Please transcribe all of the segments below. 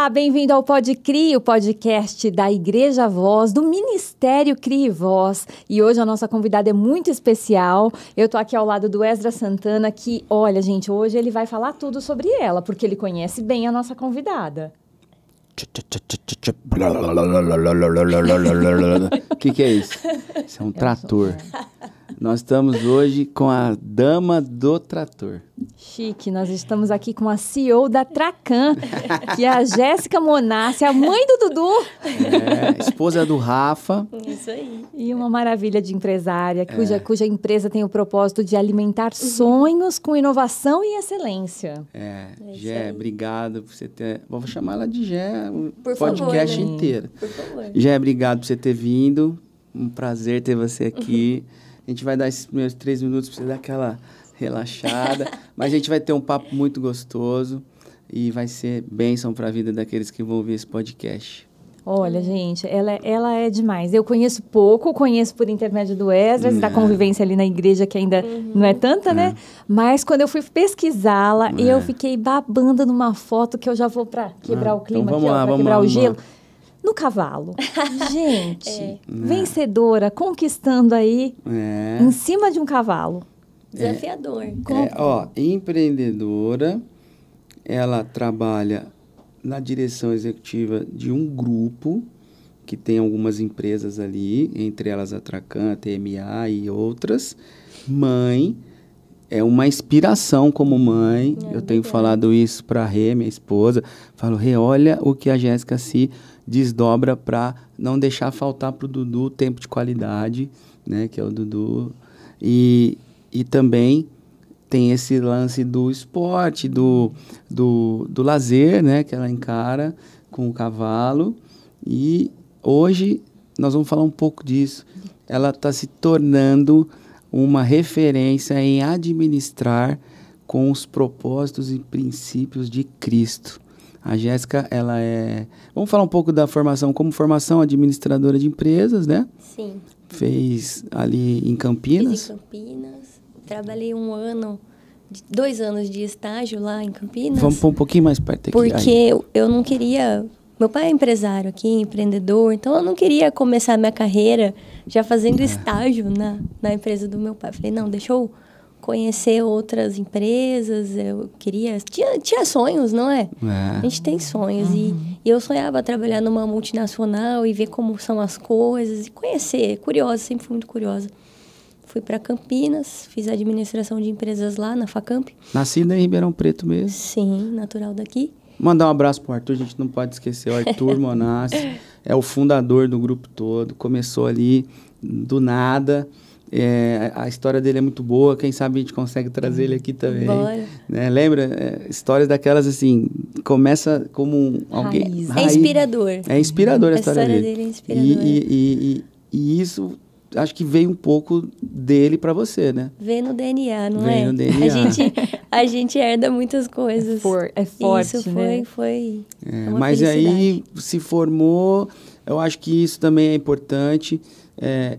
Olá, bem-vindo ao Pod Crie, o podcast da Igreja Voz, do Ministério Crie Voz. E hoje a nossa convidada é muito especial. Eu tô aqui ao lado do Esdras Santana, que, olha, gente, hoje ele vai falar tudo sobre ela, porque ele conhece bem a nossa convidada. O que é isso? Isso é um trator. Nós estamos hoje com a dama do trator. Chique, nós estamos aqui com a CEO da Tracan, que é a Jéssica Monassi, a mãe do Dudu. Esposa do Rafa. Isso aí. E uma maravilha de empresária, cuja empresa tem o propósito de alimentar sonhos com inovação e excelência. Gé, obrigado por você ter... Vou chamar ela de Gé, o Por podcast favor, inteiro. Por favor. Gé, obrigado por você ter vindo. Um prazer ter você aqui. A gente vai dar esses primeiros 3 minutos para você dar aquela relaxada. Mas a gente vai ter um papo muito gostoso e vai ser bênção para a vida daqueles que vão ouvir esse podcast. Olha, gente, ela é demais. Eu conheço pouco, conheço por intermédio do Esdras, da convivência ali na igreja, que ainda não é tanta, né? Mas quando eu fui pesquisá-la, eu fiquei babando numa foto que eu já vou para quebrar o clima então aqui, para quebrar o gelo. No cavalo. Gente, vencedora, conquistando aí, em cima de um cavalo. Desafiador. Empreendedora, ela trabalha na direção executiva de um grupo que tem algumas empresas ali, entre elas a Tracan, a TMA e outras. Mãe, é uma inspiração como mãe. Eu tenho falado isso para a Rê, minha esposa. Falo, Rê, olha o que a Jéssica se desdobra para não deixar faltar para o Dudu tempo de qualidade, né, que é o Dudu. E também tem esse lance do esporte, do lazer, né, que ela encara com o cavalo. E hoje nós vamos falar um pouco disso. Ela está se tornando uma referência em administrar com os propósitos e princípios de Cristo. A Jéssica, ela é... Vamos falar um pouco da formação, como formação administradora de empresas, né? Sim. Fez ali em Campinas. Fiz em Campinas. Trabalhei 2 anos de estágio lá em Campinas. Vamos pôr um pouquinho mais perto aqui. Porque eu não queria... Meu pai é empresário aqui, empreendedor, então eu não queria começar minha carreira já fazendo estágio na empresa do meu pai. Falei, não, deixa eu conhecer outras empresas, eu queria... Tinha sonhos, não é? A gente tem sonhos. E eu sonhava trabalhar numa multinacional e ver como são as coisas e conhecer. Curiosa, sempre fui muito curiosa. Fui para Campinas, fiz administração de empresas lá na Facamp. Nascida em Ribeirão Preto mesmo. Sim, natural daqui. Mandar um abraço pro Arthur, a gente não pode esquecer. O Arthur Monassi é o fundador do grupo todo. Começou ali do nada. A história dele é muito boa. Quem sabe a gente consegue trazer ele aqui também. Bora. Né? Lembra? Histórias daquelas assim, começa como alguém... É inspirador. É inspirador a história dele. É inspiradora. E isso... Acho que veio um pouco dele para você, né? Vê no DNA, não Vem é? no DNA. A gente herda muitas coisas. É forte, isso né? foi uma mas felicidade. aí se formou, eu acho que isso também é importante.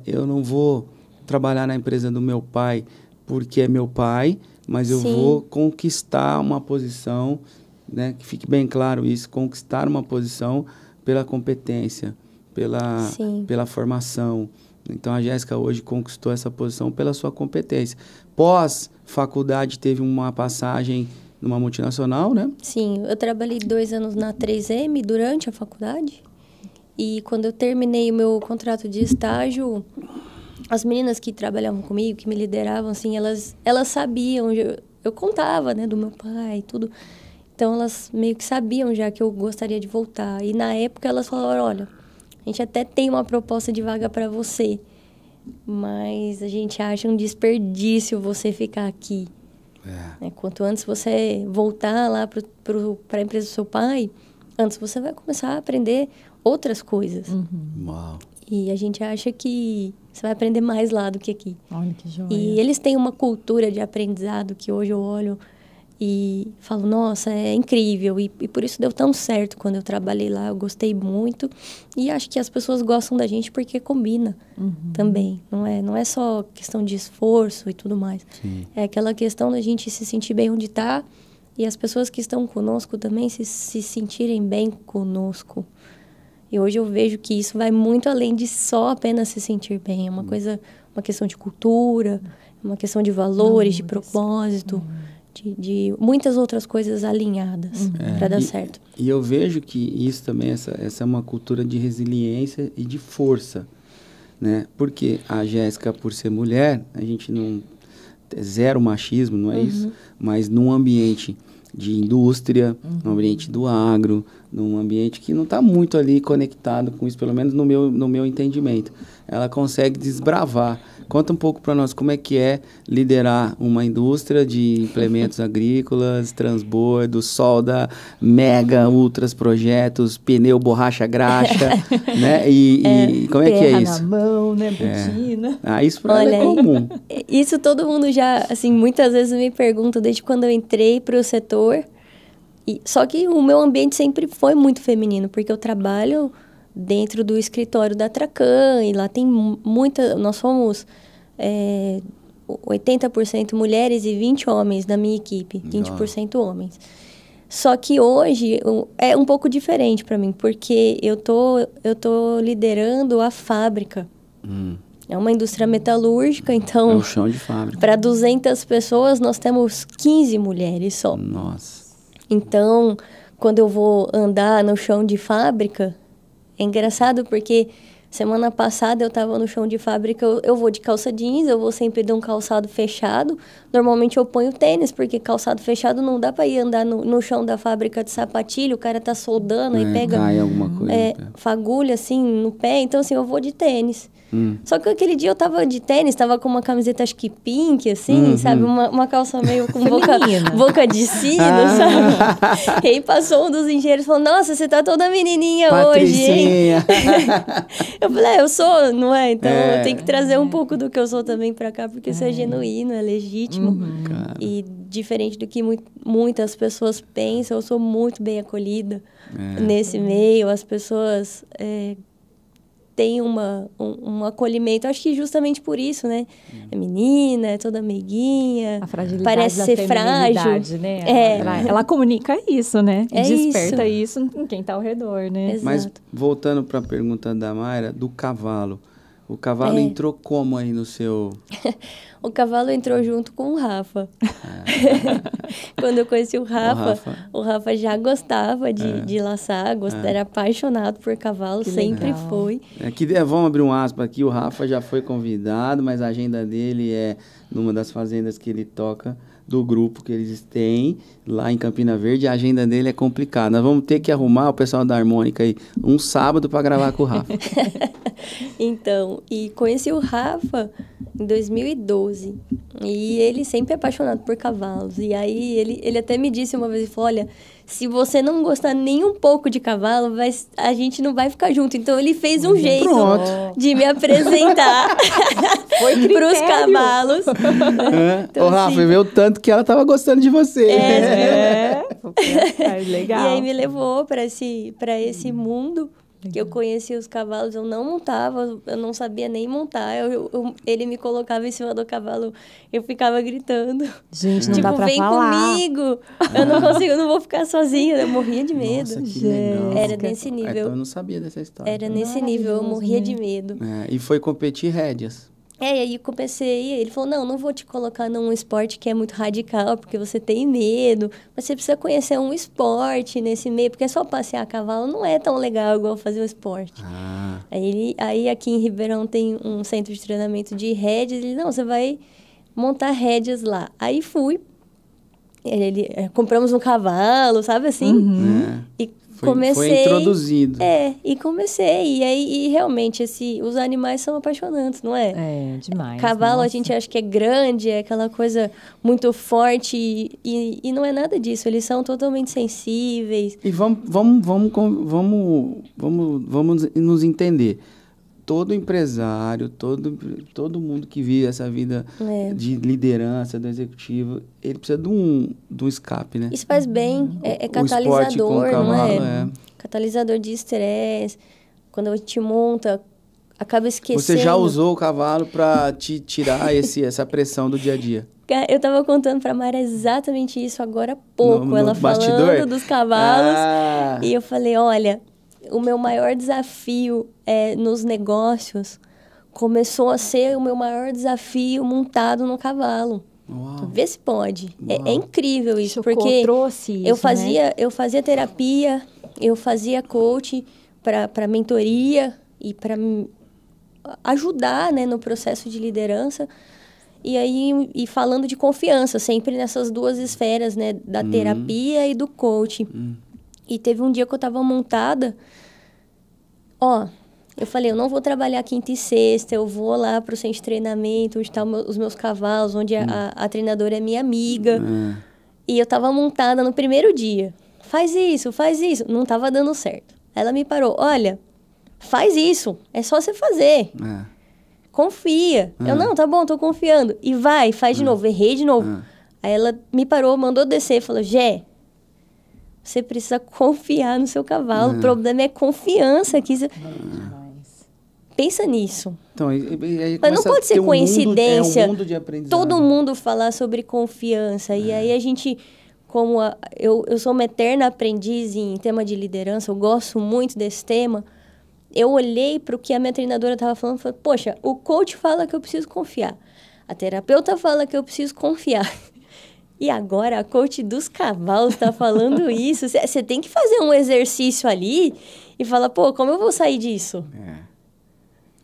Eu não vou trabalhar na empresa do meu pai porque é meu pai, mas eu vou conquistar uma posição, né? Que fique bem claro isso, conquistar uma posição pela competência, pela formação. Então, a Jéssica hoje conquistou essa posição pela sua competência. Pós-faculdade, teve uma passagem numa multinacional, né? Sim, eu trabalhei 2 anos na 3M durante a faculdade. E quando eu terminei o meu contrato de estágio, as meninas que trabalhavam comigo, que me lideravam, assim, elas sabiam. Eu contava, né, do meu pai e tudo. Então, elas meio que sabiam já que eu gostaria de voltar. E, na época, elas falaram, olha... A gente até tem uma proposta de vaga para você, mas a gente acha um desperdício você ficar aqui. Quanto antes você voltar lá para a empresa do seu pai, antes você vai começar a aprender outras coisas. Uau. E a gente acha que você vai aprender mais lá do que aqui. Olha que joia. E eles têm uma cultura de aprendizado que hoje eu olho e falo, nossa, é incrível. E por isso deu tão certo quando eu trabalhei lá. Eu gostei muito. E acho que as pessoas gostam da gente porque combina também. Não é só questão de esforço e tudo mais. Sim. É aquela questão da gente se sentir bem onde está e as pessoas que estão conosco também se sentirem bem conosco. E hoje eu vejo que isso vai muito além de só apenas se sentir bem. É uma coisa, uma questão de cultura, uma questão de valores, de propósito, de muitas outras coisas alinhadas para dar certo. E eu vejo que isso também, essa é uma cultura de resiliência e de força, né? Porque a Jéssica, por ser mulher, a gente não... Zero machismo, não é isso? Mas num ambiente de indústria, num ambiente do agro, num ambiente que não está muito ali conectado com isso, pelo menos no meu entendimento. Ela consegue desbravar. Conta um pouco para nós como é que é liderar uma indústria de implementos agrícolas, transbordo, solda, mega, ultras projetos, pneu, borracha, graxa, né? E como é que é isso? Terra na mão, né? Botina. Isso para ela é comum. Isso todo mundo já, assim, muitas vezes me pergunta desde quando eu entrei para o setor. Só que o meu ambiente sempre foi muito feminino, porque eu trabalho dentro do escritório da Tracan, e lá tem nós somos 80% mulheres e 20 homens na minha equipe, 20% homens. Só que hoje é um pouco diferente para mim, porque eu tô liderando a fábrica. É uma indústria metalúrgica, então... É o chão de fábrica. Para 200 pessoas, nós temos 15 mulheres só. Nossa. Então, quando eu vou andar no chão de fábrica, é engraçado porque semana passada eu estava no chão de fábrica, eu vou de calça jeans, eu vou sempre de um calçado fechado. Normalmente eu ponho tênis, porque calçado fechado não dá para ir andar no chão da fábrica de sapatilha, o cara tá soldando e pega cai alguma coisa, fagulha assim no pé, então assim, eu vou de tênis. Só que aquele dia eu tava de tênis, tava com uma camiseta acho que pink, assim, sabe? Uma calça meio com boca de sino, sabe? E aí passou um dos engenheiros e falou, nossa, você tá toda menininha hoje, hein? Eu falei, eu sou, não é? Então eu tenho que trazer um pouco do que eu sou também pra cá, porque isso é genuíno, é legítimo. E diferente do que muitas pessoas pensam, eu sou muito bem acolhida nesse meio. As pessoas... tem um acolhimento, acho que justamente por isso, né? É menina, é toda meiguinha, a fragilidade parece ser frágil. Né? Ela comunica isso, né? É desperta isso em quem está ao redor, né? Exato. Mas, voltando para a pergunta da Mayra, do cavalo. O cavalo entrou como aí no seu... O cavalo entrou junto com o Rafa. Quando eu conheci o Rafa já gostava de laçar, era apaixonado por cavalo, sempre foi. Vamos abrir um aspa aqui, o Rafa já foi convidado, mas a agenda dele é numa das fazendas que ele toca, do grupo que eles têm lá em Campina Verde, a agenda dele é complicada. Nós vamos ter que arrumar o pessoal da Harmônica aí um sábado para gravar com o Rafa. Então, e conheci o Rafa em 2012. E ele sempre é apaixonado por cavalos. E aí ele até me disse uma vez, ele falou, olha, se você não gostar nem um pouco de cavalo, a gente não vai ficar junto. Então ele fez um jeito de me apresentar para os cavalos. Então, Rafa, assim, viu o tanto que ela estava gostando de você. Legal. E aí me levou para esse mundo. Que eu conhecia os cavalos, eu não montava, eu não sabia nem montar. Ele me colocava em cima do cavalo, eu ficava gritando. Gente, não dá pra falar. Vem comigo! Eu não consigo, eu não vou ficar sozinha. Eu morria de medo. Nossa, que legal. Era nesse nível. Então eu não sabia dessa história. Era nesse nível, eu morria de medo. E foi competir rédeas. E aí comecei, ele falou, não vou te colocar num esporte que é muito radical, porque você tem medo, mas você precisa conhecer um esporte nesse meio, porque só passear a cavalo não é tão legal igual fazer o esporte. Aí aqui em Ribeirão tem um centro de treinamento de rédeas, ele, não, você vai montar rédeas lá. Aí fui, compramos um cavalo, sabe assim? E comecei... Foi introduzido. E comecei. E realmente, os animais são apaixonantes, não é? É, demais. Cavalo, a gente acha que é grande, é aquela coisa muito forte. E não é nada disso. Eles são totalmente sensíveis. E vamos nos entender. Todo empresário, todo mundo que vive essa vida de liderança, do executivo, ele precisa de um escape, né? Isso faz bem, é catalisador, não é? Catalisador de estresse. Quando a gente monta acaba esquecendo. Você já usou o cavalo para te tirar essa pressão do dia a dia? Eu tava contando pra Mara exatamente isso agora há pouco. No ela bastidor? Falando dos cavalos. Ah. E eu falei, olha, o meu maior desafio nos negócios começou a ser o meu maior desafio montado no cavalo. Uau. Vê se pode. É incrível isso, porque trouxe isso, eu fazia terapia, eu fazia coach para mentoria e para ajudar, né, no processo de liderança. E aí, falando de confiança, sempre nessas duas esferas, né, da terapia e do coach. E teve um dia que eu estava montada, eu falei, eu não vou trabalhar quinta e sexta, eu vou lá pro centro de treinamento, onde estão os meus cavalos, onde a treinadora é minha amiga. E eu tava montada no primeiro dia. Faz isso. Não tava dando certo. Ela me parou, olha, faz isso, é só você fazer. Confia. Eu, não, tá bom, tô confiando. E faz de novo, errei de novo. Aí ela me parou, mandou descer, falou, Gé, você precisa confiar no seu cavalo, o problema é confiança aqui. Pensa nisso. Então, mas não pode ser coincidência um mundo de aprendizado. Todo mundo falar sobre confiança. E aí a gente, eu sou uma eterna aprendiz em tema de liderança, eu gosto muito desse tema. Eu olhei para o que a minha treinadora estava falando e falei, poxa, o coach fala que eu preciso confiar. A terapeuta fala que eu preciso confiar. E agora a coach dos cavalos está falando isso. Você tem que fazer um exercício ali e falar, pô, como eu vou sair disso?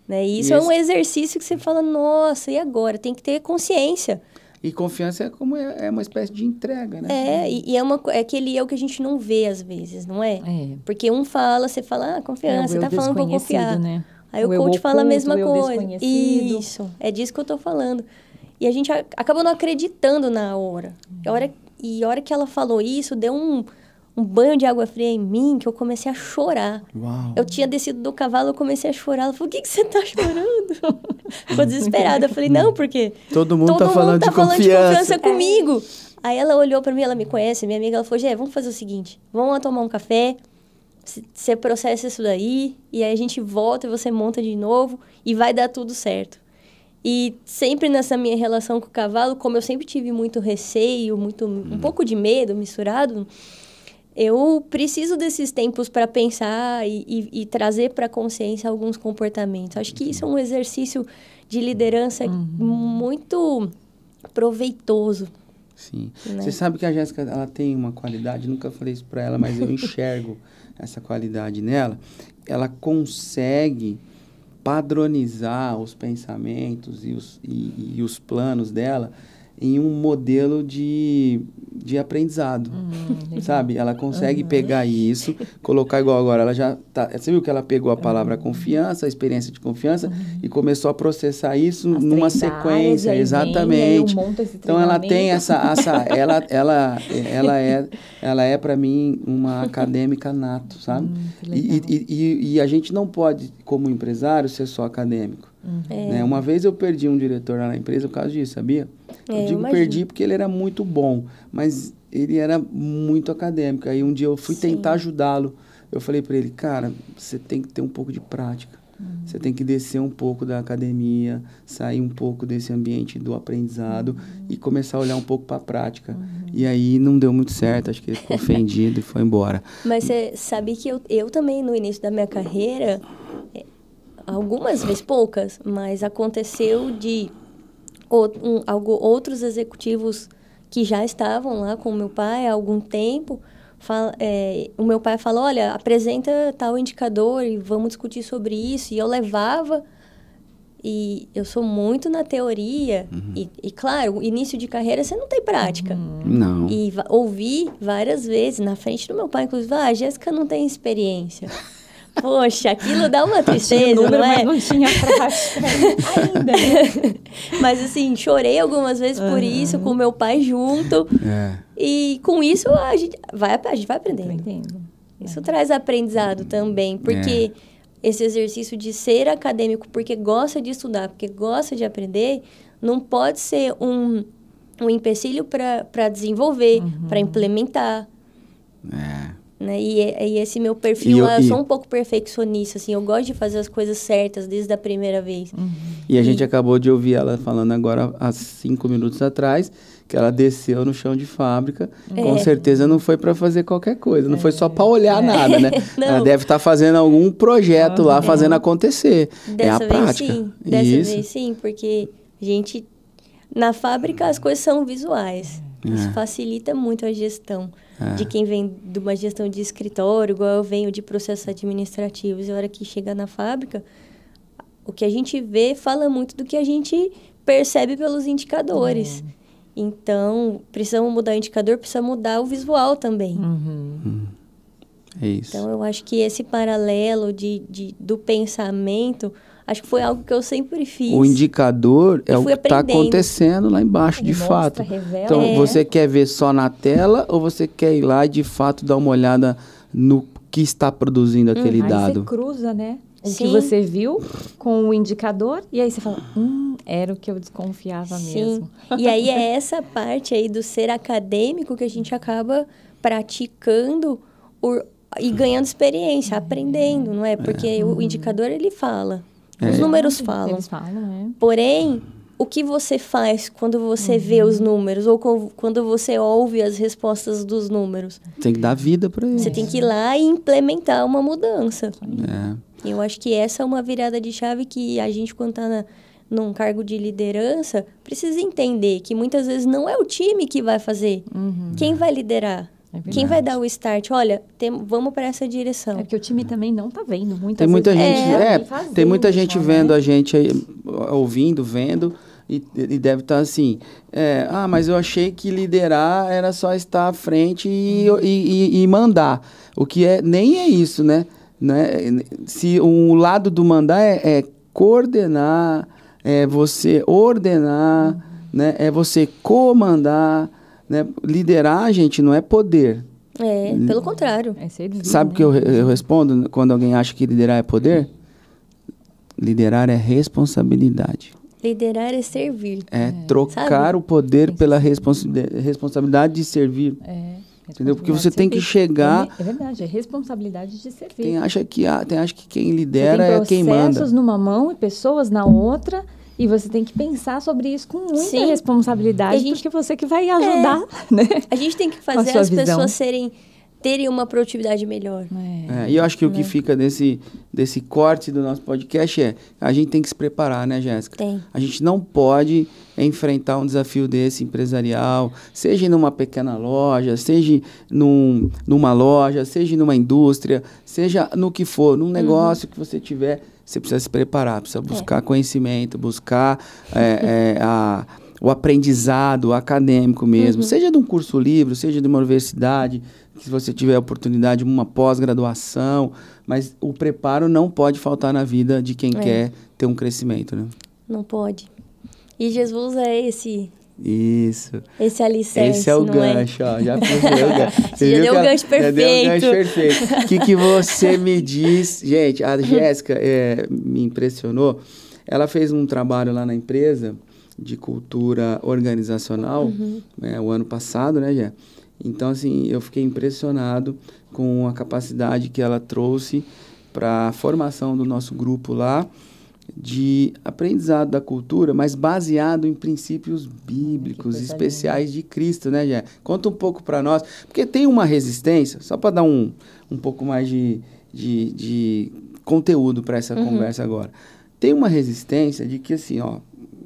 Né? E isso é um exercício que você fala, nossa, e agora? Tem que ter consciência. E confiança é uma espécie de entrega, né? E é aquele eu que a gente não vê às vezes, não é? Porque um fala, você fala, confiança, você tá falando pra confiar. Né? Aí o coach fala a mesma coisa. Isso, é disso que eu tô falando. E a gente acaba não acreditando na hora. E a hora que ela falou isso, deu um banho de água fria em mim, que eu comecei a chorar. Uau. Eu tinha descido do cavalo, eu comecei a chorar. Ela falou, o que você tá chorando? Ficou desesperada. Eu falei, não, porque... Todo mundo tá falando de confiança comigo. Aí ela olhou pra mim, ela me conhece, minha amiga, ela falou, Gé, vamos fazer o seguinte, vamos lá tomar um café, você processa isso daí, e aí a gente volta e você monta de novo, e vai dar tudo certo. E sempre nessa minha relação com o cavalo, como eu sempre tive muito receio, um pouco de medo misturado, eu preciso desses tempos para pensar e trazer para a consciência alguns comportamentos. Acho que isso é um exercício de liderança muito proveitoso. Sim. Né? Você sabe que a Jéssica, ela tem uma qualidade, nunca falei isso para ela, mas eu enxergo essa qualidade nela. Ela consegue padronizar os pensamentos e os planos dela em um modelo de aprendizado, sabe? Ela consegue pegar isso, colocar igual agora, ela já tá... Você viu que ela pegou a palavra confiança, a experiência de confiança, e começou a processar isso numa sequência, exatamente. Então, ela tem ela é para mim uma acadêmica nato, sabe? E a gente não pode, como empresário, ser só acadêmico. Né? Uma vez eu perdi um diretor lá na empresa por causa disso, sabia? Eu digo perdi porque ele era muito bom, mas ele era muito acadêmico. Aí um dia eu fui tentar ajudá-lo. Eu falei para ele, cara, você tem que ter um pouco de prática. Você tem que descer um pouco da academia, sair um pouco desse ambiente do aprendizado e começar a olhar um pouco para a prática. E aí não deu muito certo, acho que ele ficou ofendido e foi embora. Mas você sabe que eu também, no início da minha carreira, algumas vezes, poucas, mas aconteceu de outros executivos que já estavam lá com o meu pai há algum tempo, o meu pai falou, olha, apresenta tal indicador e vamos discutir sobre isso. E eu levava, e eu sou muito na teoria, e claro, início de carreira você não tem prática. Não. E ouvi várias vezes, na frente do meu pai, inclusive, a Jéssica não tem experiência. Poxa, aquilo dá uma tristeza, número, não é? Mas não tinha prática ainda, né? Mas assim, chorei algumas vezes por isso, com meu pai junto. E com isso a gente vai aprendendo. Isso traz aprendizado também, porque esse exercício de ser acadêmico, porque gosta de estudar, porque gosta de aprender, não pode ser um empecilho para desenvolver, para implementar. né? E esse meu perfil, eu sou um pouco perfeccionista, assim, eu gosto de fazer as coisas certas desde a primeira vez. E a gente acabou de ouvir ela falando agora, há 5 minutos atrás, que ela desceu no chão de fábrica. Com certeza não foi para fazer qualquer coisa, não foi só para olhar nada, né? Ela deve estar fazendo algum projeto lá, fazendo acontecer. Dessa a vez prática. sim, dessa vez sim, porque a gente, na fábrica as coisas são visuais. Isso facilita muito a gestão. De quem vem de uma gestão de escritório, igual eu venho de processos administrativos. E a hora que chega na fábrica, o que a gente vê fala muito do que a gente percebe pelos indicadores. Então, precisamos mudar o indicador, precisa mudar o visual também. É isso. Então, eu acho que esse paralelo do pensamento, acho que foi algo que eu sempre fiz. O indicador é o que está aprendendo. acontecendo lá embaixo, de fato. Revela. Então, você quer ver só na tela ou você quer ir lá e, de fato, dar uma olhada no que está produzindo aquele dado? Aí você cruza, né? O Sim. que você viu com o indicador e aí você fala, era o que eu desconfiava mesmo. E aí é essa parte aí do ser acadêmico que a gente acaba praticando e ganhando experiência, aprendendo, não é? Porque o indicador, ele fala. Os números falam. Eles falam, Porém, o que você faz quando você vê os números ou quando você ouve as respostas dos números? Tem que dar vida para eles. Você tem que ir lá e implementar uma mudança. É. Eu acho que essa é uma virada de chave que a gente, quando está num cargo de liderança, precisa entender que muitas vezes não é o time que vai fazer. Quem vai liderar? Quem vai dar o start? Olha, vamos para essa direção. É porque o time também não está vendo. Tem muita vezes gente, tem muita gente vendo a gente aí, ouvindo, vendo, e deve estar assim, mas eu achei que liderar era só estar à frente e mandar. O que nem é isso, né? Se o lado do mandar é coordenar, é você ordenar, né? É você comandar, né? Liderar, gente, não é poder. Pelo contrário. Sabe o que eu respondo quando alguém acha que liderar é poder? Liderar é responsabilidade. Liderar é servir. É trocar o poder pela responsabilidade de servir. Entendeu? Porque você tem que chegar... É verdade, é responsabilidade de servir. Tem acha que quem lidera é quem manda. Você tem processos numa mão e pessoas na outra, e você tem que pensar sobre isso com muita responsabilidade, porque você que vai ajudar, né? A gente tem que fazer as pessoas terem uma produtividade melhor. E eu acho que o que fica desse corte do nosso podcast a gente tem que se preparar, né, Jéssica? A gente não pode enfrentar um desafio desse empresarial, seja numa pequena loja, seja numa loja, seja numa indústria, seja no que for, num negócio que você tiver, você precisa se preparar, precisa buscar conhecimento, buscar o aprendizado acadêmico mesmo, seja de um curso livre, seja de uma universidade, se você tiver a oportunidade de uma pós-graduação, mas o preparo não pode faltar na vida de quem quer ter um crescimento, né? Não pode. E Jesus é esse alicerce, esse é o gancho, ó, já puxei o gancho. Você já deu o gancho perfeito. Já deu o gancho perfeito. O que você me diz? Gente, a Jéssica me impressionou. Ela fez um trabalho lá na empresa de cultura organizacional, o ano passado, né, Jé? Então, assim, eu fiquei impressionado com a capacidade que ela trouxe para a formação do nosso grupo lá, de aprendizado da cultura, mas baseado em princípios bíblicos especiais de Cristo, né, Jé? Conta um pouco para nós, porque tem uma resistência, só para dar um pouco mais de conteúdo para essa conversa agora. Tem uma resistência de que, assim,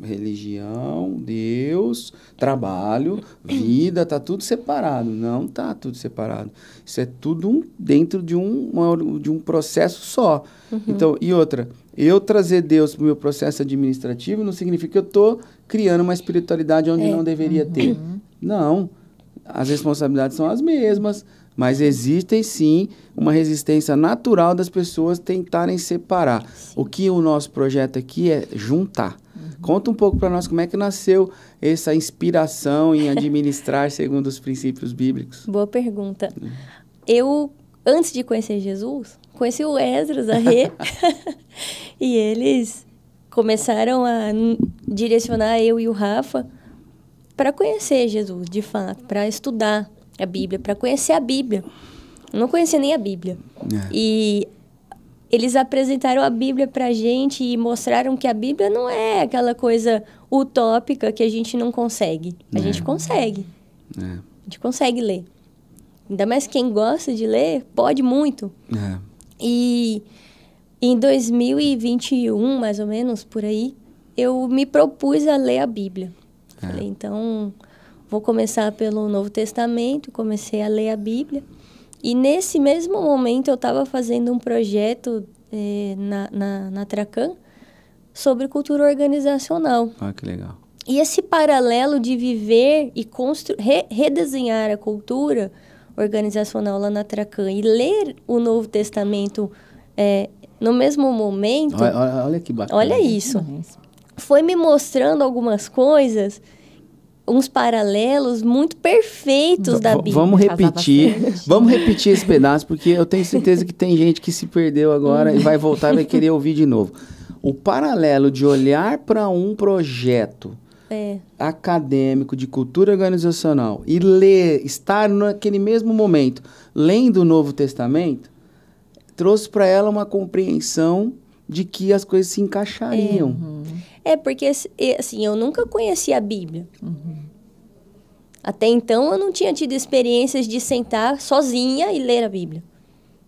religião, Deus, trabalho, vida, tá tudo separado. Não tá tudo separado. Isso é tudo dentro de um processo só. Então, e outra, eu trazer Deus para o meu processo administrativo não significa que eu estou criando uma espiritualidade onde não deveria ter. Não. As responsabilidades são as mesmas, mas existem sim uma resistência natural das pessoas tentarem separar. O que o nosso projeto aqui é juntar. Conta um pouco para nós como é que nasceu essa inspiração em administrar segundo os princípios bíblicos. Boa pergunta. Eu, antes de conhecer Jesus, conheci o Esdras, a Rê, e eles começaram a direcionar eu e o Rafa para conhecer Jesus, de fato, para estudar a Bíblia, para conhecer a Bíblia. Não conhecia nem a Bíblia. E eles apresentaram a Bíblia pra gente e mostraram que a Bíblia não é aquela coisa utópica que a gente não consegue. A gente consegue. A gente consegue ler. Ainda mais quem gosta de ler, pode muito. E em 2021, mais ou menos, por aí, eu me propus a ler a Bíblia. Falei, então, vou começar pelo Novo Testamento, comecei a ler a Bíblia. E nesse mesmo momento eu estava fazendo um projeto na Tracan sobre cultura organizacional. Que legal. E esse paralelo de viver e redesenhar a cultura organizacional lá na Tracan e ler o Novo Testamento no mesmo momento... Olha que bacana. Olha isso. Foi me mostrando algumas coisas... uns paralelos muito perfeitos da Bíblia. Vamos repetir esse pedaço, porque eu tenho certeza que tem gente que se perdeu agora e vai voltar e vai querer ouvir de novo. O paralelo de olhar para um projeto acadêmico de cultura organizacional e ler, estar naquele mesmo momento, lendo o Novo Testamento, trouxe para ela uma compreensão de que as coisas se encaixariam. Porque, assim, eu nunca conheci a Bíblia. Até então, eu não tinha tido experiências de sentar sozinha e ler a Bíblia.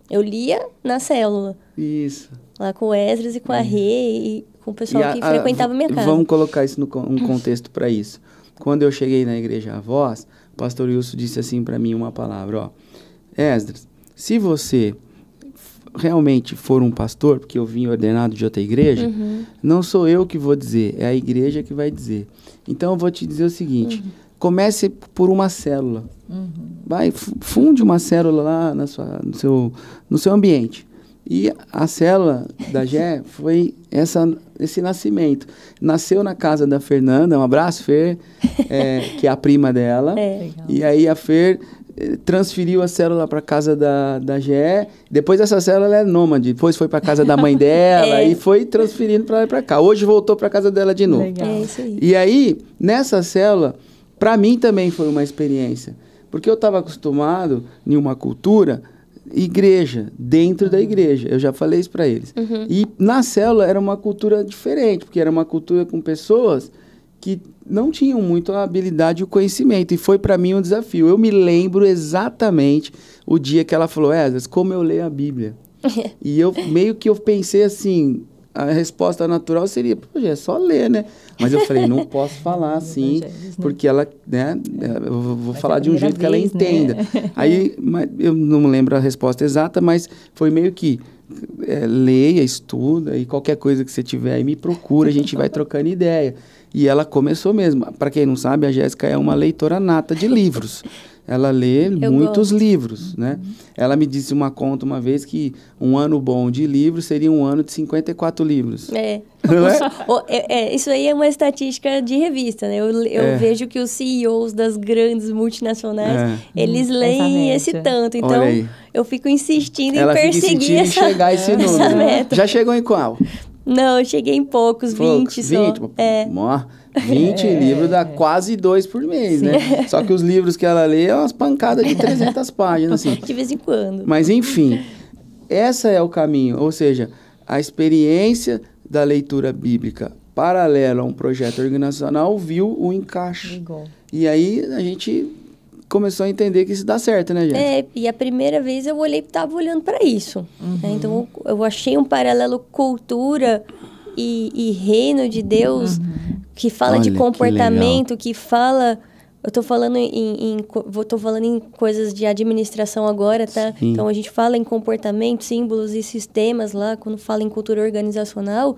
Eu lia na célula. Isso. Lá com o Esdras e com a Rê e com o pessoal que frequentava a minha casa. Vamos colocar isso um contexto para isso. Quando eu cheguei na Igreja A Voz, o pastor Wilson disse assim para mim uma palavra, Esdras, se você... realmente for um pastor, porque eu vim ordenado de outra igreja, não sou eu que vou dizer, é a igreja que vai dizer. Então, eu vou te dizer o seguinte, comece por uma célula. Vai, funde uma célula lá no seu ambiente. E a célula da Gé foi esse nascimento. Nasceu na casa da Fernanda, um abraço, Fer, que é a prima dela. E aí a Fer... transferiu a célula para casa da GE. Depois dessa célula ela é nômade. Depois foi para casa da mãe dela e foi transferindo para lá e para cá. Hoje voltou para casa dela de novo. Legal. Isso aí. E aí, nessa célula, para mim também foi uma experiência. Porque eu estava acostumado em uma cultura, igreja, dentro da igreja. Eu já falei isso para eles. E na célula era uma cultura diferente, porque era uma cultura com pessoas que não tinham muito a habilidade e o conhecimento. E foi para mim um desafio. Eu me lembro exatamente o dia que ela falou, Esdras, como eu leio a Bíblia. E eu meio que eu pensei assim, a resposta natural seria, pô, é só ler, né? Mas eu falei, não posso falar assim, porque ela, né, eu vou falar de um jeito que ela entenda. Né? Aí, eu não lembro a resposta exata, mas foi meio que, leia, estuda, e qualquer coisa que você tiver aí me procura, a gente vai trocando ideia. E ela começou mesmo. Para quem não sabe, a Jéssica é uma leitora nata de livros. Ela lê muitos livros, né? Ela me disse uma conta uma vez que um ano bom de livros seria um ano de 54 livros. Não é? Isso aí é uma estatística de revista, né? Eu vejo que os CEOs das grandes multinacionais, eles leem esse tanto. Então, eu fico insistindo em perseguir em chegar esse número. Meta. Já chegou em qual? Não, eu cheguei em poucos, 20 só. 20 livros dá quase 2 por mês, né? Só que os livros que ela lê é umas pancadas de 300 páginas, assim. De vez em quando. Mas, enfim, esse é o caminho. Ou seja, a experiência da leitura bíblica paralela a um projeto organizacional viu o encaixe. Legal. E aí, a gente começou a entender que isso dá certo, né, gente? E a primeira vez eu estava olhando para isso. Né? Então, eu achei um paralelo cultura e reino de Deus, que fala de comportamento, que fala... Eu estou falando em coisas de administração agora, tá? Sim. Então, a gente fala em comportamento, símbolos e sistemas lá, quando fala em cultura organizacional.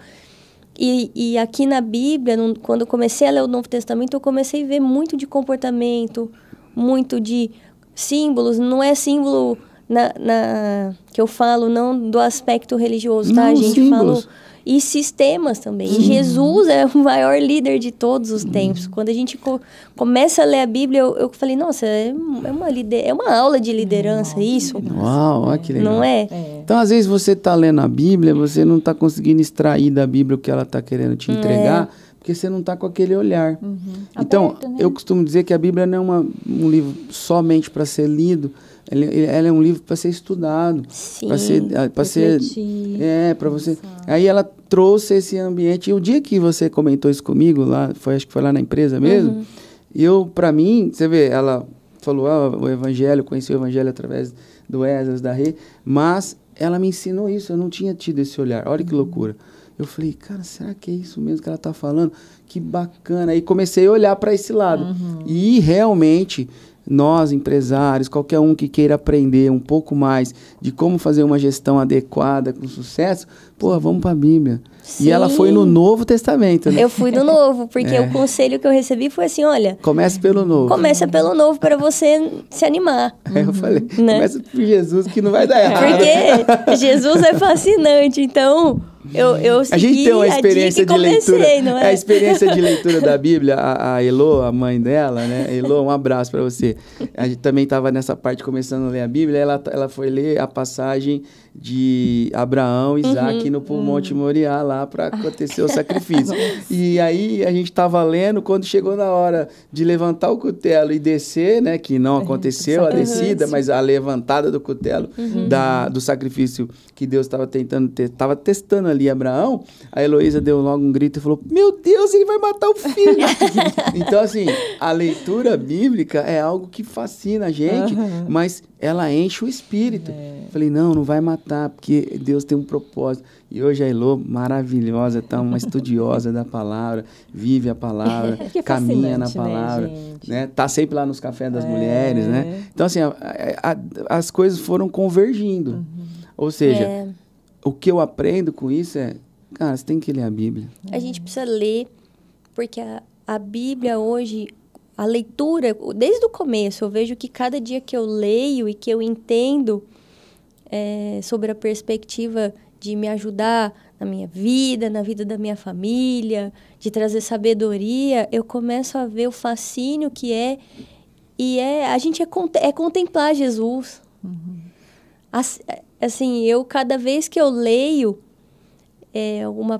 E aqui na Bíblia, quando eu comecei a ler o Novo Testamento, eu comecei a ver muito de comportamento, muito de símbolos. Não é símbolo que eu falo, não do aspecto religioso, tá? Não, a gente símbolos. falou... E sistemas também. E Jesus é o maior líder de todos os tempos. Quando a gente começa a ler a Bíblia, eu falei, nossa, é uma aula de liderança isso. Uau, olha que legal. Não é? Então, às vezes, você está lendo a Bíblia, você não está conseguindo extrair da Bíblia o que ela está querendo te entregar, porque você não está com aquele olhar. Então, aberto, né? Eu costumo dizer que a Bíblia não é um livro somente para ser lido, Ela é um livro para ser estudado. Sim. Para ser... para você... Aí ela trouxe esse ambiente. E o dia que você comentou isso comigo, acho que foi lá na empresa mesmo, para mim, você vê, ela falou, o evangelho, conheci o evangelho através do Esdras, da Rê, mas ela me ensinou isso, eu não tinha tido esse olhar. Olha que loucura. Eu falei, cara, será que é isso mesmo que ela está falando? Que bacana. Aí comecei a olhar para esse lado. E realmente... Nós, empresários, qualquer um que queira aprender um pouco mais de como fazer uma gestão adequada, com sucesso, vamos para a Bíblia. Sim. E ela foi no Novo Testamento, né? Eu fui no Novo, porque o conselho que eu recebi foi assim, olha... Comece pelo Novo. Começa pelo Novo para você se animar. Eu falei, começa por Jesus que não vai dar errado. Porque Jesus é fascinante, então... Eu segui a gente tem uma experiência de leitura, não é? A experiência de leitura da Bíblia, a Elô, a mãe dela, né? Elô, um abraço para você. A gente também estava nessa parte começando a ler a Bíblia, ela foi ler a passagem de Abraão e Isaac no Monte Moriá lá para acontecer o sacrifício. E aí a gente estava lendo, quando chegou na hora de levantar o cutelo e descer, né? Que não aconteceu a descida, mas a levantada do cutelo do sacrifício que Deus estava testando ali Abraão, a Heloísa deu logo um grito e falou, meu Deus, ele vai matar o filho. Então, assim, a leitura bíblica é algo que fascina a gente, mas ela enche o espírito. Falei, não vai matar, porque Deus tem um propósito. E hoje a Elô, maravilhosa, tá uma estudiosa da palavra, vive a palavra, caminha na palavra, né? Tá sempre lá nos cafés das mulheres, né? Então, assim, as coisas foram convergindo. Ou seja... O que eu aprendo com isso cara, você tem que ler a Bíblia. A gente precisa ler, porque a Bíblia hoje, a leitura, desde o começo, eu vejo que cada dia que eu leio e que eu entendo sobre a perspectiva de me ajudar na minha vida, na vida da minha família, de trazer sabedoria, eu começo a ver o fascínio que a gente contemplar Jesus. Assim, cada vez que eu leio,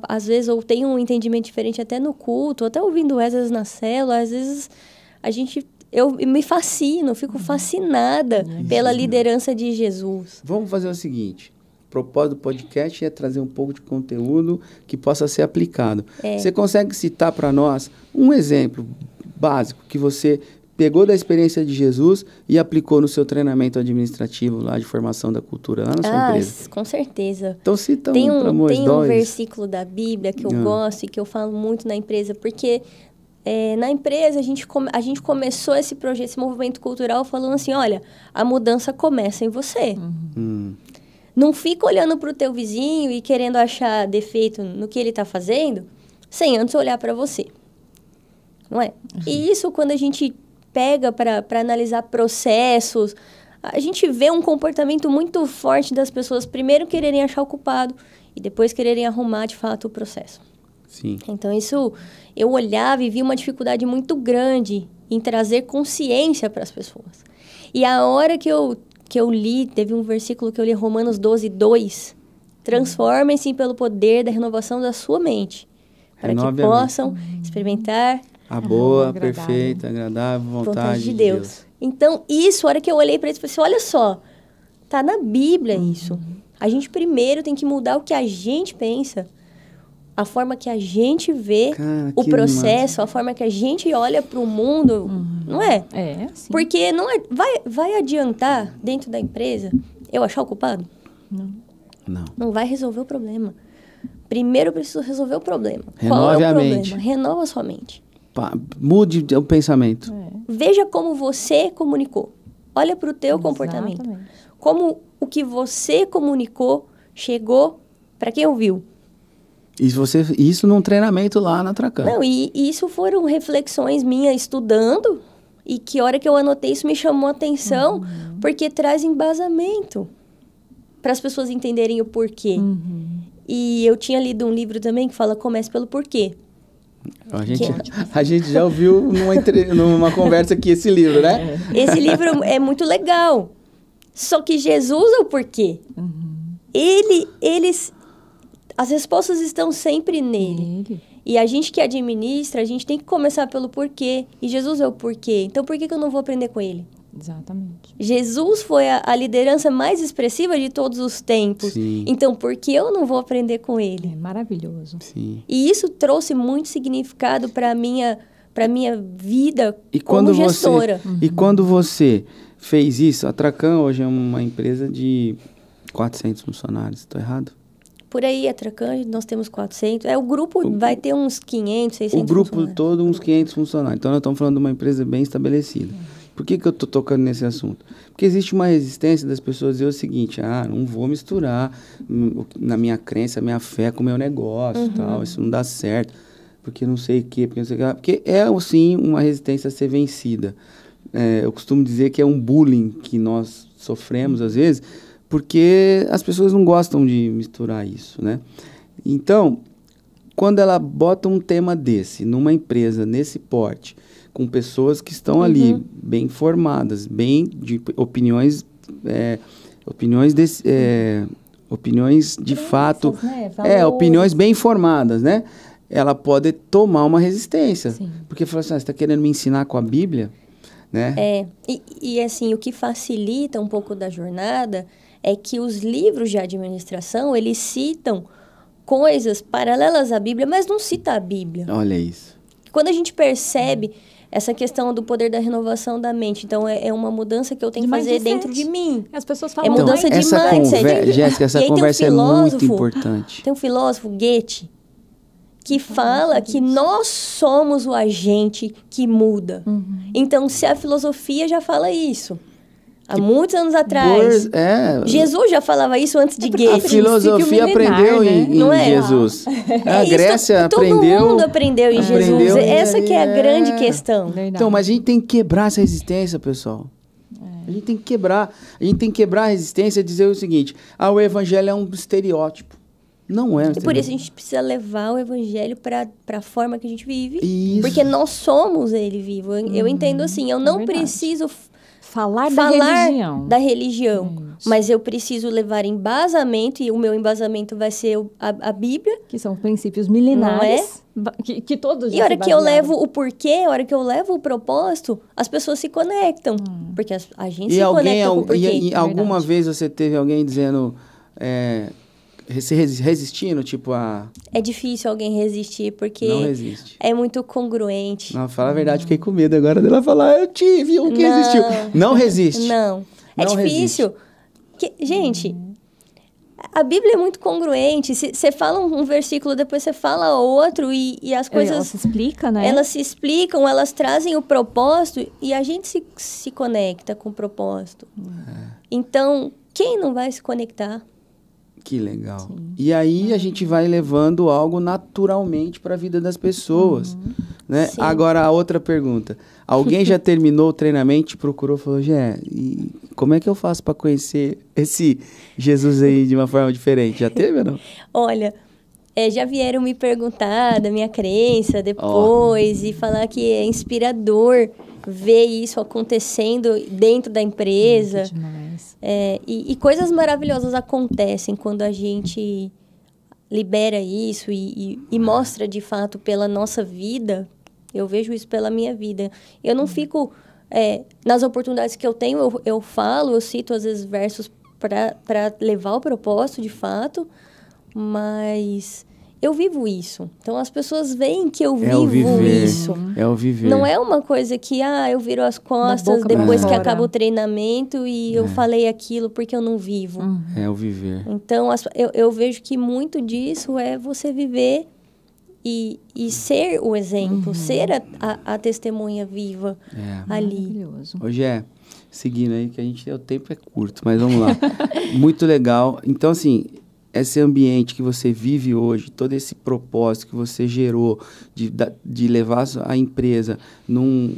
às vezes eu tenho um entendimento diferente até no culto, até ouvindo Esdras na célula, às vezes eu me fascino, fico fascinada pela liderança de Jesus. Vamos fazer o seguinte, o propósito do podcast é trazer um pouco de conteúdo que possa ser aplicado. Você consegue citar para nós um exemplo básico que você... pegou da experiência de Jesus e aplicou no seu treinamento administrativo lá de formação da cultura, lá na sua empresa? Com certeza. Então cita tem um versículo da Bíblia que eu gosto e que eu falo muito na empresa, porque na empresa a gente começou esse projeto, esse movimento cultural falando assim, olha, a mudança começa em você. Não fica olhando para o teu vizinho e querendo achar defeito no que ele está fazendo, sem antes olhar para você. Não é? E isso, quando a gente pega para analisar processos, a gente vê um comportamento muito forte das pessoas primeiro quererem achar o culpado e depois quererem arrumar de fato o processo. Sim. Então isso, eu olhava e vi uma dificuldade muito grande em trazer consciência para as pessoas. E a hora que eu li, teve um versículo que eu li, Romanos 12:2, transformem-se pelo poder da renovação da sua mente, para que possam experimentar a boa, perfeita, agradável vontade de Deus. Então, a hora que eu olhei para isso, eu falei assim, olha só, tá na Bíblia isso. A gente primeiro tem que mudar o que a gente pensa, a forma que a gente vê o processo, a forma que a gente olha para o mundo, não é? Sim. Porque não é, vai adiantar dentro da empresa eu achar o culpado? Não. Não vai resolver o problema. Primeiro eu preciso resolver o problema. Renove Qual é o problema? mente. Renova a sua mente. Mude o pensamento. Veja como você comunicou. Olha para o teu comportamento. Como o que você comunicou chegou para quem ouviu. Isso num treinamento lá na Tracan. Não, e isso foram reflexões minhas estudando, e que hora que eu anotei isso me chamou a atenção, porque traz embasamento para as pessoas entenderem o porquê. E eu tinha lido um livro também que fala Comece pelo Porquê. A gente já ouviu numa conversa aqui esse livro, né? Esse livro é muito legal. Só que Jesus é o porquê. As respostas estão sempre nele. E a gente que administra, a gente tem que começar pelo porquê. E Jesus é o porquê. Então, por que eu não vou aprender com ele? Exatamente. Jesus foi a liderança mais expressiva de todos os tempos. Sim. Então, por que eu não vou aprender com ele? É maravilhoso. Sim. E isso trouxe muito significado para minha vida E como quando gestora. E quando você fez isso, a Tracan hoje é uma empresa de 400 funcionários, estou errado? Por aí, a Tracan, nós temos 400. O grupo vai ter uns 500, 600 O grupo funcionários. todo, uns 500 funcionários. Então, nós estamos falando de uma empresa bem estabelecida. Por que eu estou tocando nesse assunto? Porque existe uma resistência das pessoas dizer o seguinte, não vou misturar na minha crença, minha fé com o meu negócio, tal, isso não dá certo, porque não sei o quê, porque não sei o quê. Porque é, sim, uma resistência a ser vencida. Eu costumo dizer que é um bullying que nós sofremos, às vezes, porque as pessoas não gostam de misturar isso, né? Então, quando ela bota um tema desse, numa empresa, nesse porte, com pessoas que estão ali, bem formadas, bem de opiniões, opiniões de fato, né? opiniões bem formadas, né? Ela pode tomar uma resistência. Sim. Porque fala assim, você está querendo me ensinar com a Bíblia? Né? E assim, o que facilita um pouco da jornada é que os livros de administração, eles citam coisas paralelas à Bíblia, mas não cita a Bíblia. Olha isso. Quando a gente percebe essa questão do poder da renovação da mente, então é uma mudança que eu tenho que fazer dentro de mim. As pessoas falam... É mudança de mindset. Jéssica, essa conversa é muito importante. Tem um filósofo, Goethe, que fala que nós somos o agente que muda. Então, se a filosofia já fala isso, há muitos anos atrás, Jesus já falava isso antes de Goethe. A filosofia aprendeu em Jesus. A Grécia aprendeu... Todo mundo aprendeu em Jesus. Essa que é a grande questão. Verdade. Então, mas a gente tem que quebrar essa resistência, pessoal. A gente tem que quebrar. A gente tem que quebrar a resistência e dizer o seguinte, o evangelho é um estereótipo. Não é. E por isso a gente precisa levar o evangelho para a forma que a gente vive. Isso. Porque nós somos ele vivo. Eu entendo assim, eu não preciso falar da religião. Mas eu preciso levar embasamento, e o meu embasamento vai ser a Bíblia. Que são princípios milenares. Não é? Que todos já E a hora que eu levo o porquê, a hora que eu levo o propósito, as pessoas se conectam. Porque a gente se conecta com o porquê. E alguma vez você teve alguém dizendo... resistindo, tipo É difícil alguém resistir, porque... Não resiste. É muito congruente. Não, fala a verdade, fiquei com medo agora dela falar, eu tive um que resistiu. Não resiste. Não. É difícil. Gente, a Bíblia é muito congruente. Você fala um versículo, depois você fala outro, e as coisas... Ela se explica, né? Elas se explicam, elas trazem o propósito, e a gente se conecta com o propósito. Então, quem não vai se conectar? Que legal. Sim. E aí a gente vai levando algo naturalmente para a vida das pessoas. Né? Agora, a outra pergunta. Alguém já terminou o treinamento, procurou e falou, e como é que eu faço para conhecer esse Jesus aí de uma forma diferente? Já teve ou não? Olha, já vieram me perguntar da minha crença depois e falar que é inspirador ver isso acontecendo dentro da empresa. Que demais. E coisas maravilhosas acontecem quando a gente libera isso e mostra de fato pela nossa vida. Eu vejo isso pela minha vida. Eu não fico... nas oportunidades que eu tenho, eu falo, eu cito às vezes versos para levar o propósito de fato, mas... eu vivo isso. Então, as pessoas veem que eu vivo isso. É o viver. Não é uma coisa que, eu viro as costas depois que acaba o treinamento e eu falei aquilo porque eu não vivo. É o viver. Então, eu vejo que muito disso é você viver e ser o exemplo, ser a testemunha viva ali. Maravilhoso. Hoje seguindo aí, que o tempo é curto, mas vamos lá. Muito legal. Então, assim... esse ambiente que você vive hoje, todo esse propósito que você gerou de levar a empresa num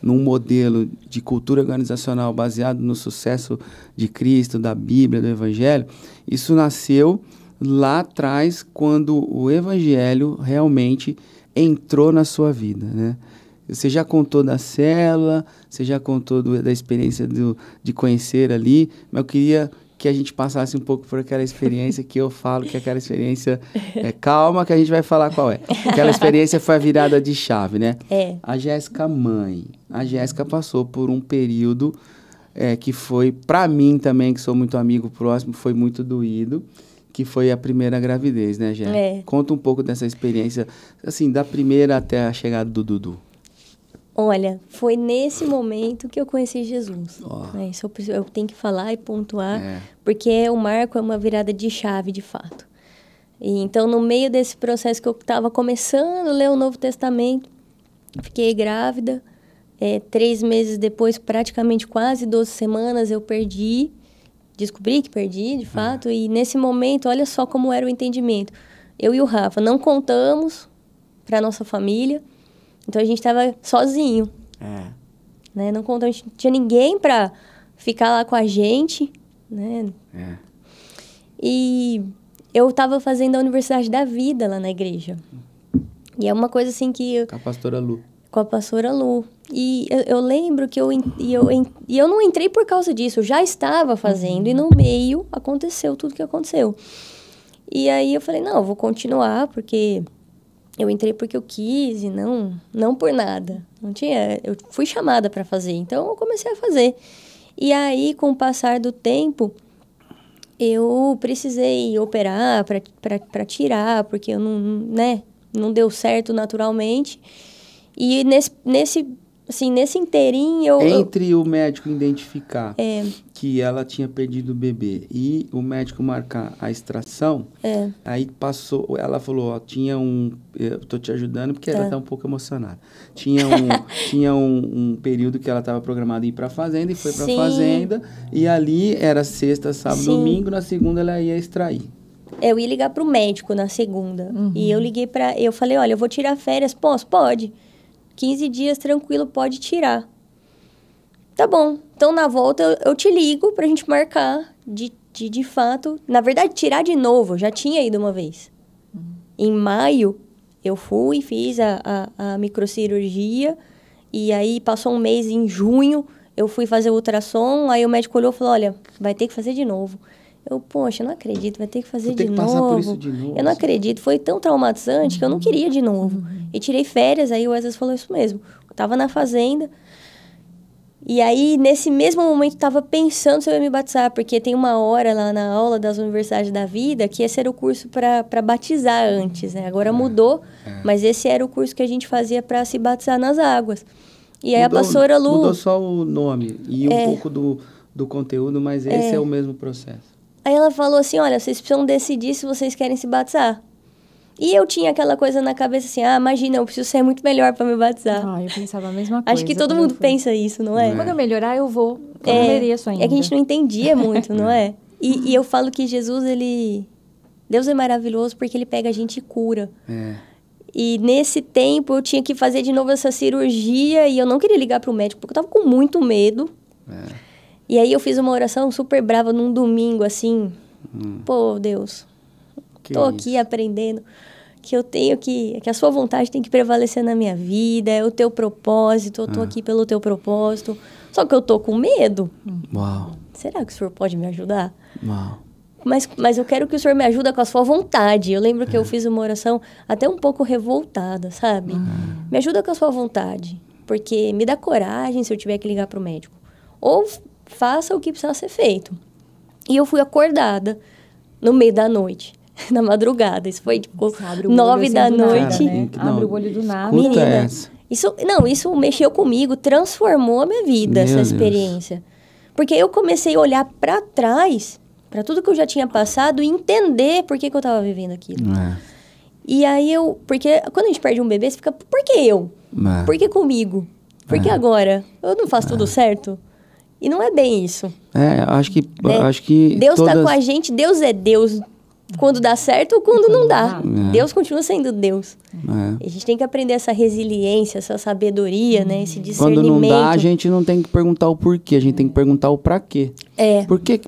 modelo de cultura organizacional baseado no sucesso de Cristo, da Bíblia, do Evangelho, isso nasceu lá atrás, quando o Evangelho realmente entrou na sua vida, né? Você já contou da célula, você já contou da experiência de conhecer ali, mas eu queria que a gente passasse um pouco por aquela experiência que eu falo que aquela experiência... calma que a gente vai falar qual é. Aquela experiência foi a virada de chave, né? A Jéssica mãe. A Jéssica passou por um período que foi, para mim também, que sou muito amigo próximo, foi muito doído, que foi a primeira gravidez, né, Jéssica? Conta um pouco dessa experiência, assim, da primeira até a chegada do Dudu. Olha, foi nesse momento que eu conheci Jesus. Isso eu tenho que falar e pontuar, porque o marco é uma virada de chave, de fato. E, então, no meio desse processo que eu estava começando a ler o Novo Testamento, fiquei grávida. 3 meses depois, praticamente quase 12 semanas, eu perdi. Descobri que perdi, de fato. E nesse momento, olha só como era o entendimento. Eu e o Rafa não contamos para nossa família. Então, a gente estava sozinho, né? Não tinha ninguém para ficar lá com a gente, né? E eu estava fazendo a Universidade da Vida lá na igreja. E é uma coisa assim que... Com a pastora Lu. Com a pastora Lu. E eu lembro que eu não entrei por causa disso, eu já estava fazendo, e no meio aconteceu tudo que aconteceu. E aí eu falei, não, eu vou continuar, porque... Eu entrei porque eu quis e não por nada. Eu fui chamada para fazer, então eu comecei a fazer. E aí, com o passar do tempo, eu precisei operar para tirar, porque eu não deu certo naturalmente. E nesse inteirinho... Entre o médico identificar que ela tinha perdido o bebê e o médico marcar a extração, aí passou... Ela falou, eu tô te ajudando porque ela tá um pouco emocionada. Tinha um período que ela estava programada em ir pra fazenda e foi pra fazenda. E ali era sexta, sábado, domingo. Na segunda ela ia extrair. Eu ia ligar pro médico na segunda. E eu liguei eu falei, olha, eu vou tirar férias. Posso? Pode. 15 dias, tranquilo, pode tirar. Tá bom. Então, na volta, eu te ligo pra gente marcar de fato... Na verdade, tirar de novo. Eu já tinha ido uma vez. Em maio, eu fui, fiz a microcirurgia. E aí, passou um mês, em junho, eu fui fazer o ultrassom. Aí, o médico olhou e falou, olha, vai ter que fazer de novo. Eu, poxa, eu não acredito, vai ter que fazer de novo. Passar por isso de novo. Eu não acredito, foi tão traumatizante que eu não queria de novo. E tirei férias, aí o Wesley falou isso mesmo. Eu tava na fazenda, e aí nesse mesmo momento eu tava pensando se eu ia me batizar, porque tem uma hora lá na aula das Universidades da Vida que esse era o curso para batizar antes, né? Agora mudou, mas esse era o curso que a gente fazia para se batizar nas águas. E aí a pastora Lu... Mudou só o nome e um pouco do conteúdo, mas esse é o mesmo processo. Aí ela falou assim, olha, vocês precisam decidir se vocês querem se batizar. E eu tinha aquela coisa na cabeça assim, imagina, eu preciso ser muito melhor para me batizar. Eu pensava a mesma coisa. Acho que todo mundo pensa isso, não é? Quando eu melhorar, eu vou. Eu não mereço ainda. É que a gente não entendia muito, não é? E eu falo que Jesus, Deus é maravilhoso porque ele pega a gente e cura. E nesse tempo, eu tinha que fazer de novo essa cirurgia e eu não queria ligar para o médico, porque eu tava com muito medo. E aí eu fiz uma oração super brava num domingo, assim. Pô, Deus, tô aqui aprendendo que eu tenho que a sua vontade tem que prevalecer na minha vida, é o teu propósito, eu tô aqui pelo teu propósito. Só que eu tô com medo. Uau. Será que o senhor pode me ajudar? Uau. Mas eu quero que o senhor me ajude com a sua vontade. Eu lembro que eu fiz uma oração até um pouco revoltada, sabe? Me ajuda com a sua vontade, porque me dá coragem se eu tiver que ligar pro médico. Ou faça o que precisa ser feito. E eu fui acordada no meio da noite, na madrugada. Isso foi, tipo, 9 da noite. Nada, né? Abre o olho do nada. Menina, isso mexeu comigo, transformou a minha vida, essa experiência. Porque eu comecei a olhar para trás, para tudo que eu já tinha passado, e entender por que eu estava vivendo aquilo. E aí porque quando a gente perde um bebê, você fica, por que eu? Por que comigo? Por que agora? Eu não faço tudo certo? E não é bem isso. Acho que Deus está com a gente, Deus é Deus. Quando dá certo ou quando não dá. Deus continua sendo Deus. E a gente tem que aprender essa resiliência, essa sabedoria, né? Esse discernimento. Quando não dá, a gente não tem que perguntar o porquê, a gente tem que perguntar o pra quê.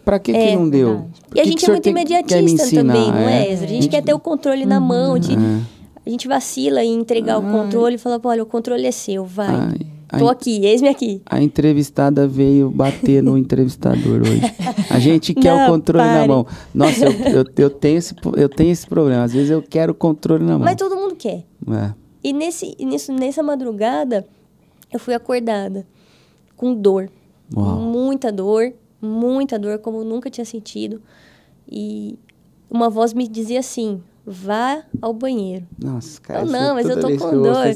Pra que não deu? E a gente é muito imediatista também, não é, Ezra? A gente quer ter o controle na mão. A gente vacila em entregar o controle e falar, olha, o controle é seu, vai. Tô aqui, eis-me aqui. A entrevistada veio bater no entrevistador hoje. A gente quer o controle na mão. Nossa, eu tenho esse problema. Às vezes eu quero o controle na mão. Mas todo mundo quer. É. E nessa madrugada, eu fui acordada com dor. Uau. Muita dor, como eu nunca tinha sentido. E uma voz me dizia assim, vá ao banheiro. Nossa, cara. Não, mas eu tô com dor.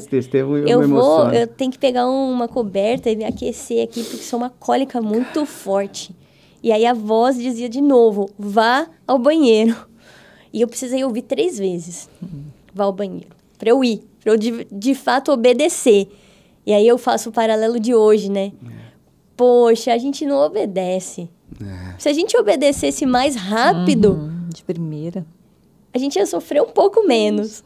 Eu tenho que pegar uma coberta e me aquecer aqui, porque sou uma cólica muito forte. E aí a voz dizia de novo, vá ao banheiro. E eu precisei ouvir 3 vezes, vá ao banheiro. Pra eu ir, pra eu de fato obedecer. E aí eu faço o paralelo de hoje, né? Poxa, a gente não obedece. Se a gente obedecesse mais rápido... de primeira... a gente ia sofrer um pouco menos.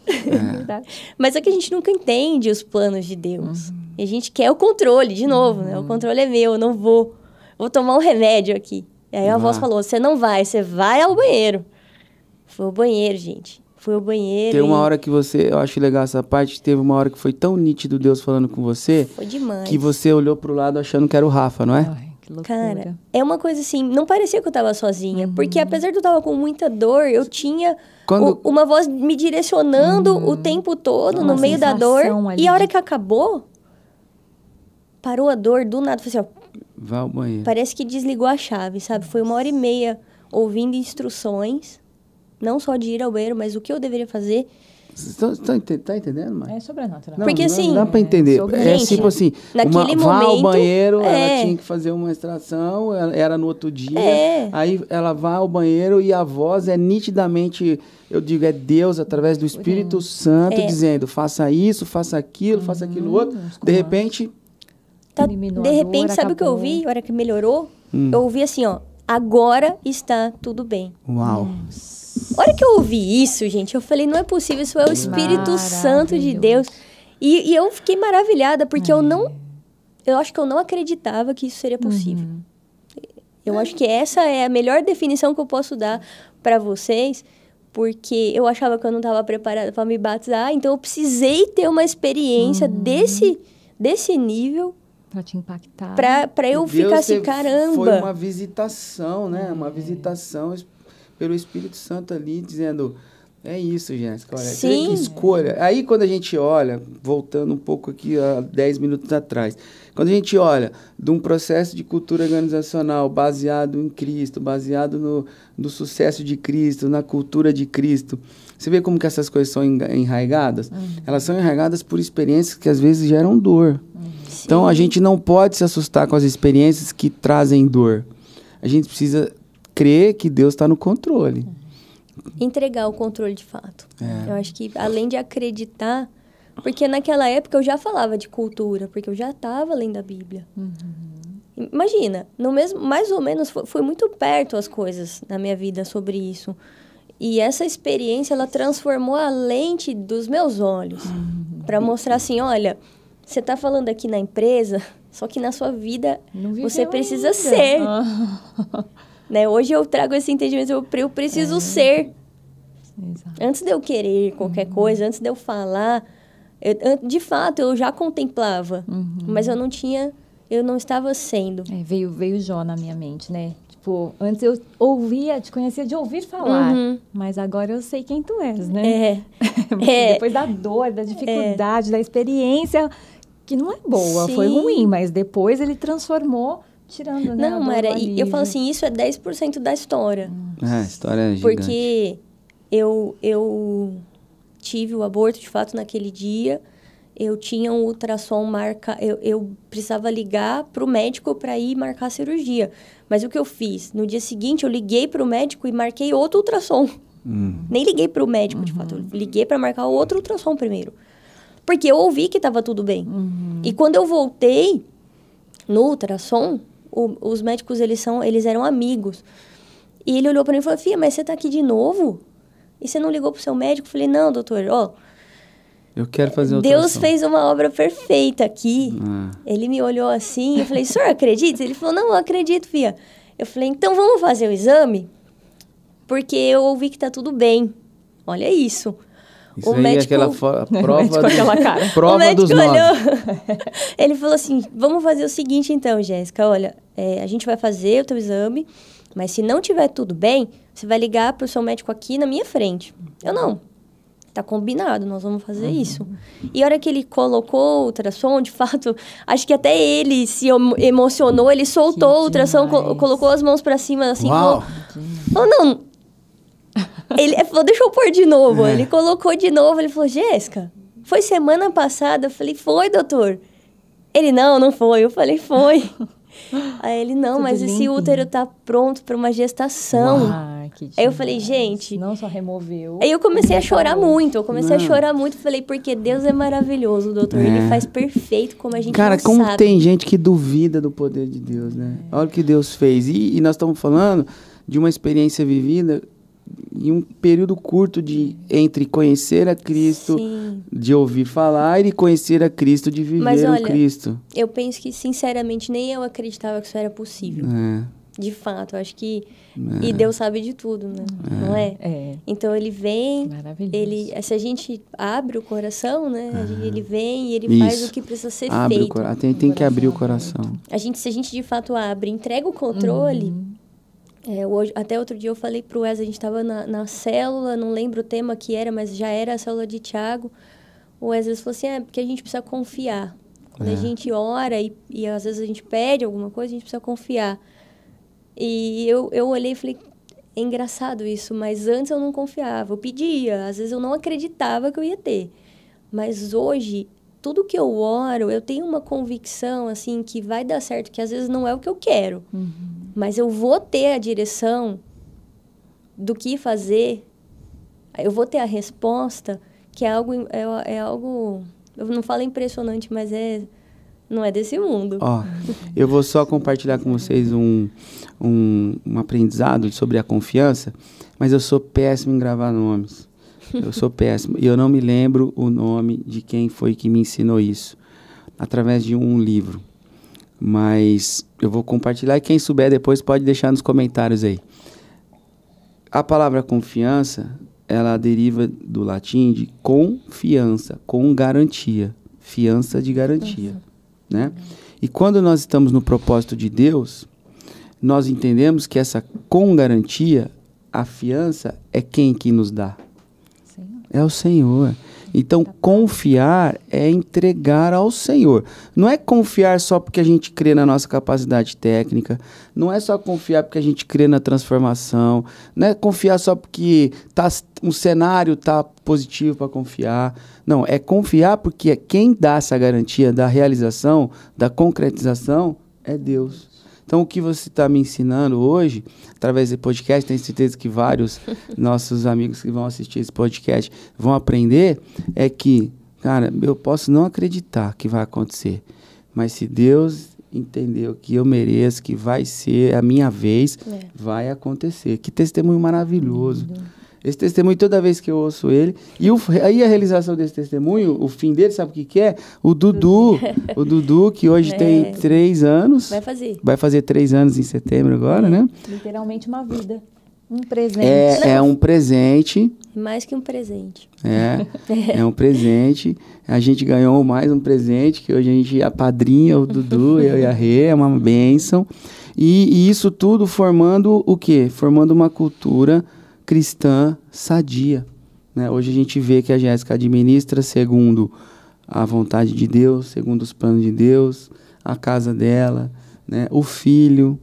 Mas é que a gente nunca entende os planos de Deus. E a gente quer o controle, de novo, né? O controle é meu, eu não vou. Vou tomar um remédio aqui. E aí a voz falou, você não vai, você vai ao banheiro. Foi ao banheiro, gente. Fui ao banheiro. Tem uma hora que você, eu acho legal essa parte, teve uma hora que foi tão nítido Deus falando com você. Foi demais. Que você olhou pro lado achando que era o Rafa, não é? Ai, que loucura. Cara, é uma coisa assim, não parecia que eu tava sozinha. Porque apesar de eu tava com muita dor, eu tinha uma voz me direcionando o tempo todo no meio da dor. E a hora que acabou, parou a dor do nada. Falei assim, ó, vá ao banheiro. Parece que desligou a chave, sabe? Foi 1h30 ouvindo instruções, não só de ir ao banheiro, mas o que eu deveria fazer. Tá entendendo, mãe? É sobrenatural. Porque assim... Não dá pra entender. Gente, tipo assim, naquele momento... Vá ao banheiro, ela tinha que fazer uma extração, era no outro dia. Aí ela vai ao banheiro e a voz é nitidamente... Eu digo, é Deus, através do Espírito Santo, dizendo, faça isso, faça aquilo, faça aquilo outro. De repente... de repente, sabe o que eu ouvi? A hora que melhorou? Eu ouvi assim, ó. Agora está tudo bem. Uau. A hora que eu ouvi isso, gente, eu falei, não é possível, isso é o Espírito Santo de Deus. E eu fiquei maravilhada, porque eu acho que eu não acreditava que isso seria possível. Eu acho que essa é a melhor definição que eu posso dar para vocês, porque eu achava que eu não estava preparada para me batizar, então eu precisei ter uma experiência desse nível para te impactar. Para eu ficar assim, caramba. Foi uma visitação, né? Uma visitação pelo Espírito Santo ali, dizendo, é isso, Jéssica, olha, você que escolha. Aí, quando a gente olha, voltando um pouco aqui a 10 minutos atrás, quando a gente olha de um processo de cultura organizacional baseado em Cristo, baseado no sucesso de Cristo, na cultura de Cristo, você vê como que essas coisas são enraigadas? Elas são enraigadas por experiências que às vezes geram dor. Então, a gente não pode se assustar com as experiências que trazem dor. A gente precisa crer que Deus está no controle. Entregar o controle de fato. Eu acho que, além de acreditar... Porque naquela época eu já falava de cultura, porque eu já estava lendo a Bíblia. Imagina, mais ou menos foi muito perto as coisas na minha vida sobre isso. E essa experiência, ela transformou a lente dos meus olhos. Para mostrar assim, olha, você está falando aqui na empresa, só que na sua vida você precisa ser. Né? Hoje eu trago esse entendimento, eu preciso ser. Exato. Antes de eu querer qualquer coisa, antes de eu falar, de fato eu já contemplava, mas eu não estava sendo. Veio Jó na minha mente, né? Tipo, antes eu te conhecia de ouvir falar, mas agora eu sei quem tu és, né? Depois da dor, da dificuldade, da experiência, que não é boa, foi ruim, mas depois ele transformou... Tirando, né? Não, Mara, e eu falo assim, isso é 10% da história. A história é gigante. Porque eu tive o aborto, de fato, naquele dia. Eu tinha um ultrassom eu precisava ligar para o médico para ir marcar a cirurgia. Mas o que eu fiz? No dia seguinte, eu liguei para o médico e marquei outro ultrassom. Nem liguei para o médico, de fato. Eu liguei para marcar outro ultrassom primeiro. Porque eu ouvi que estava tudo bem. E quando eu voltei no ultrassom... Os médicos, eles eram amigos. E ele olhou para mim e falou, Fia, mas você tá aqui de novo? E você não ligou pro seu médico? Eu falei, não, doutor, eu quero fazer outra Deus fez uma obra perfeita aqui. Ele me olhou assim, eu falei, o senhor acredita? Ele falou, não, eu acredito, Fia. Eu falei, então vamos fazer o exame? Porque eu ouvi que tá tudo bem. Olha isso. Isso o aí médico... é aquela prova, aquela cara. prova dos 9. Ele falou assim, vamos fazer o seguinte então, Jéssica, olha, a gente vai fazer o teu exame, mas se não tiver tudo bem, você vai ligar pro seu médico aqui na minha frente. Eu não. Tá combinado, nós vamos fazer isso. E a hora que ele colocou o ultrassom, de fato, acho que até ele se emocionou, ele soltou o ultrassom, colocou as mãos pra cima, assim, falou, não. Ele falou, deixa eu pôr de novo. Ele colocou de novo, ele falou, Jéssica, foi semana passada? Eu falei, foi, doutor. Ele, não foi. Eu falei, foi. Aí ele, não, mas esse útero tá pronto para uma gestação. Aí eu falei, gente... Não só removeu... Aí eu comecei a chorar muito. Falei, porque Deus é maravilhoso, doutor. Ele faz perfeito como a gente Cara, não como sabe. tem gente que duvida do poder de Deus, né? Olha o que Deus fez. E nós estamos falando de uma experiência vivida em um período curto entre conhecer a Cristo, Sim. de ouvir falar, e conhecer a Cristo, de viver Mas, olha, o Cristo. Eu penso que, sinceramente, nem eu acreditava que isso era possível. De fato, eu acho que... E Deus sabe de tudo, né? Não é? Então, ele vem... Se a gente abre o coração, né? Ele vem e ele faz o que precisa ser feito. Tem que abrir o coração. Se a gente, de fato, abre, entrega o controle... até outro dia eu falei pro Wesley, a gente estava na célula, não lembro o tema que era, mas já era a célula de Tiago. O Wesley falou assim, porque a gente precisa confiar. Quando a gente ora e às vezes a gente pede alguma coisa, a gente precisa confiar. E eu olhei e falei, é engraçado isso, mas antes eu não confiava, eu pedia, às vezes eu não acreditava que eu ia ter. Mas hoje, tudo que eu oro, eu tenho uma convicção, assim, que vai dar certo, que às vezes não é o que eu quero. Mas eu vou ter a direção do que fazer, eu vou ter a resposta, que é algo eu não falo impressionante, mas não é desse mundo. Eu vou só compartilhar com vocês um aprendizado sobre a confiança, mas eu sou péssimo em gravar nomes. Eu sou péssimo. E eu não me lembro o nome de quem foi que me ensinou isso, através de um livro. Mas eu vou compartilhar e quem souber depois pode deixar nos comentários aí. A palavra confiança, ela deriva do latim de confiança, com garantia. Fiança de garantia, né? E quando nós estamos no propósito de Deus, nós entendemos que essa com garantia, a fiança é quem que nos dá? É o Senhor. Então, confiar é entregar ao Senhor. Não é confiar só porque a gente crê na nossa capacidade técnica. Não é só confiar porque a gente crê na transformação. Não é confiar só porque um cenário está positivo para confiar. Não, é confiar porque quem dá essa garantia da realização, da concretização, é Deus. Então, o que você está me ensinando hoje, através desse podcast, tenho certeza que vários nossos amigos que vão assistir esse podcast vão aprender, é que, cara, eu posso não acreditar que vai acontecer, mas se Deus entendeu que eu mereço, que vai ser a minha vez, vai acontecer. Que testemunho maravilhoso. Esse testemunho, toda vez que eu ouço ele, aí a realização desse testemunho, o fim dele, sabe o que é? O Dudu, que hoje tem 3 anos. Vai fazer 3 anos em setembro agora, né? Literalmente uma vida. Um presente. É um presente. Mais que um presente. É um presente. A gente ganhou mais um presente, que hoje a gente apadrinha o Dudu, eu e a Rê, é uma bênção. E isso tudo formando o quê? Formando uma cultura cristã sadia, né? Hoje a gente vê que a Jéssica administra segundo a vontade de Deus, segundo os planos de Deus, a casa dela, né? O filho,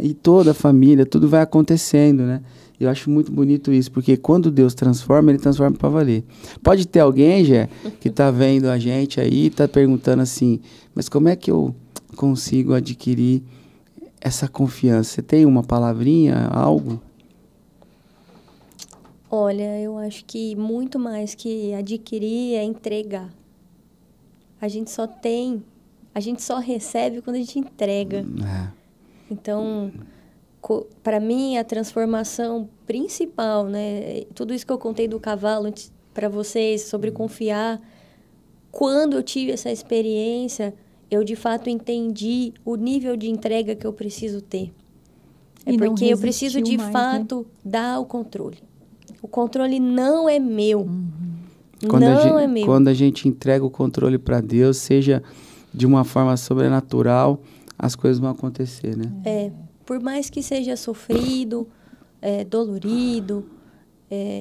e toda a família, tudo vai acontecendo, né? Eu acho muito bonito isso, porque quando Deus transforma, Ele transforma para valer. Pode ter alguém, Jé, que está vendo a gente aí, está perguntando assim, mas como é que eu consigo adquirir essa confiança? Você tem uma palavrinha, algo? Olha, eu acho que muito mais que adquirir é entregar. A gente só recebe quando a gente entrega. Então, para mim, a transformação principal, né? Tudo isso que eu contei do cavalo para vocês, sobre confiar. Quando eu tive essa experiência, eu de fato entendi o nível de entrega que eu preciso ter. Porque eu preciso de fato dar o controle. O controle não é meu. Não é meu. Quando a gente entrega o controle para Deus, seja de uma forma sobrenatural, as coisas vão acontecer, né? Por mais que seja sofrido, dolorido,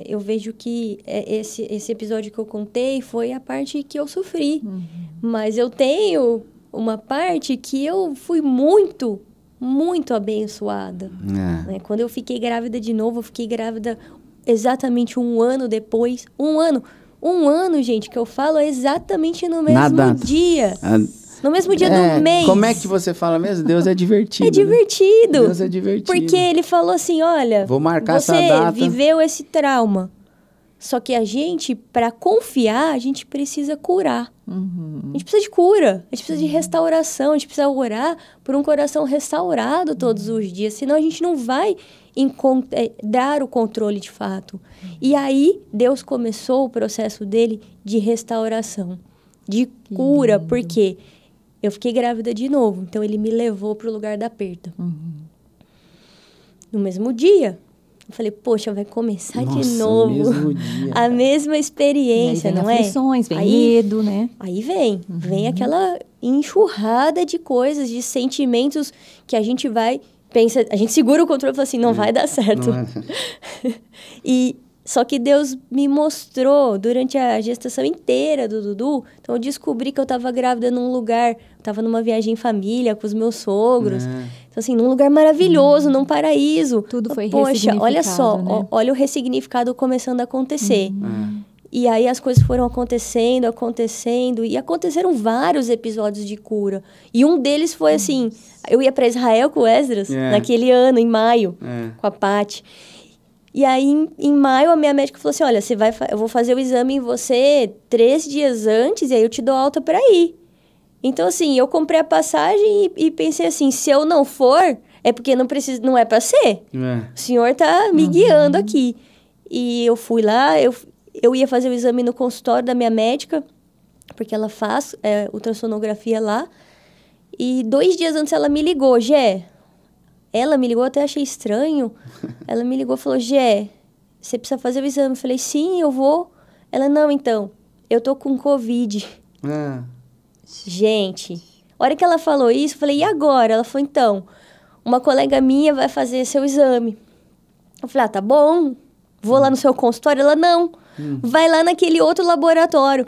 eu vejo que esse episódio que eu contei foi a parte que eu sofri. Mas eu tenho uma parte que eu fui muito, muito abençoada. Né? Quando eu fiquei grávida de novo, eu fiquei grávida exatamente 1 ano depois. 1 ano. 1 ano, gente, que eu falo exatamente no mesmo dia. No mesmo dia do mês. Como é que você fala mesmo? Deus é divertido. É divertido. Né? Deus é divertido. Porque ele falou assim, olha, vou marcar você essa data. viveu esse trauma. Só que a gente, para confiar, a gente precisa curar. A gente precisa de cura. A gente precisa de restauração. A gente precisa orar por um coração restaurado todos os dias. Senão a gente não vai dar o controle de fato. E aí, Deus começou o processo dele de restauração, de cura. Porque eu fiquei grávida de novo. Então, ele me levou para o lugar da perda. No mesmo dia. Eu falei, poxa, vai começar de novo. Mesmo dia, a mesma experiência, não é? Aflições, vem medo, né? Aí vem aquela enxurrada de coisas, de sentimentos que a gente pensa, a gente segura o controle e fala assim, não vai dar certo. Só que Deus me mostrou durante a gestação inteira do Dudu. Então, eu descobri que eu estava grávida num lugar... Estava numa viagem em família com os meus sogros. Então, assim, num lugar maravilhoso, num paraíso. Tudo foi ressignificado. Poxa, olha só. Né? Olha o ressignificado começando a acontecer. E aí, as coisas foram acontecendo. E aconteceram vários episódios de cura. E um deles foi, assim... Eu ia para Israel com o Esdras, naquele ano, em maio, com a Paty. E aí, em maio, a minha médica falou assim, olha, eu vou fazer o exame em você 3 dias antes, e aí eu te dou alta para ir. Então, assim, eu comprei a passagem e pensei assim, se eu não for, é porque não é para ser. O senhor tá me guiando aqui. E eu fui lá, eu ia fazer o exame no consultório da minha médica, porque ela faz ultrassonografia lá. E 2 dias antes ela me ligou, Gé. Ela me ligou, até achei estranho. Ela me ligou e falou, Gé, você precisa fazer o exame. Eu falei, sim, eu vou. Ela, não, então, eu tô com Covid. Gente, a hora que ela falou isso, eu falei, e agora? Ela falou, então, uma colega minha vai fazer seu exame. Eu falei, tá bom, vou lá no seu consultório. Ela, não, vai lá naquele outro laboratório.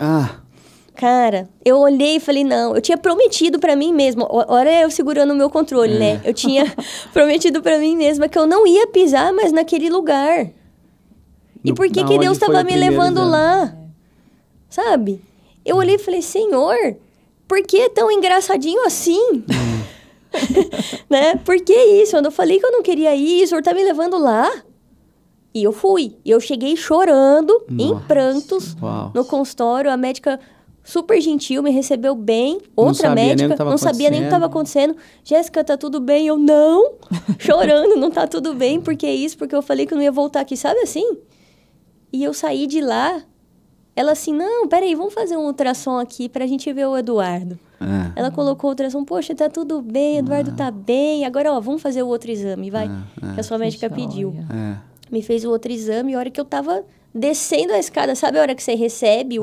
Cara, eu olhei e falei, não, eu tinha prometido pra mim mesma, olha eu segurando o meu controle, né? Eu tinha prometido pra mim mesma que eu não ia pisar mais naquele lugar. E por que Deus estava me levando lá? Sabe? Eu olhei e falei, Senhor, por que é tão engraçadinho assim? Né? Por que isso? Quando eu falei que eu não queria ir, o Senhor tá me levando lá. E eu fui. E eu cheguei chorando, em prantos, no consultório, a médica... super gentil, me recebeu bem. Outra médica, não sabia nem o que estava acontecendo. Jéssica, tá tudo bem? Eu, não. Chorando, não tá tudo bem. Por que isso? Porque eu falei que eu não ia voltar aqui, sabe assim? E eu saí de lá. Ela assim, não, peraí, vamos fazer um ultrassom aqui pra gente ver o Eduardo. Ela colocou o ultrassom, poxa, tá tudo bem, Eduardo tá bem. Agora, ó, vamos fazer o outro exame, vai. Que a sua médica pediu. Me fez o outro exame, e a hora que eu tava... descendo a escada, sabe a hora que você recebe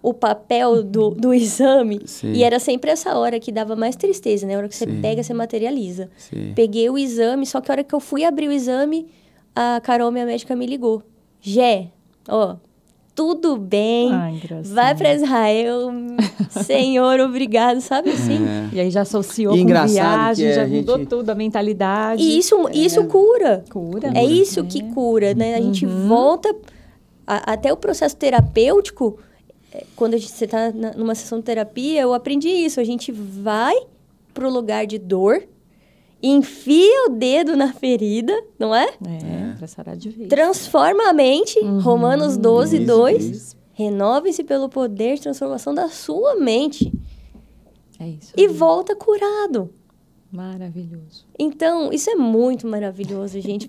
o papel do exame? Sim. E era sempre essa hora que dava mais tristeza, né? A hora que você pega, você materializa. Peguei o exame, só que a hora que eu fui abrir o exame, a Carol, minha médica, me ligou. Gé, ó, tudo bem, vai pra Israel, Senhor, obrigado, sabe assim? E aí já associou com viagem, já mudou tudo, a mentalidade. E isso cura. Cura. É isso que cura, né? A gente volta... Até o processo terapêutico, quando você está numa sessão de terapia, eu aprendi isso. A gente vai para o lugar de dor, enfia o dedo na ferida, não é? Para sarar de vez. Transforma a mente, Romanos 12, 2. Renovem-se pelo poder de transformação da sua mente. É isso. E volta curado. Maravilhoso. Então, isso é muito maravilhoso, gente.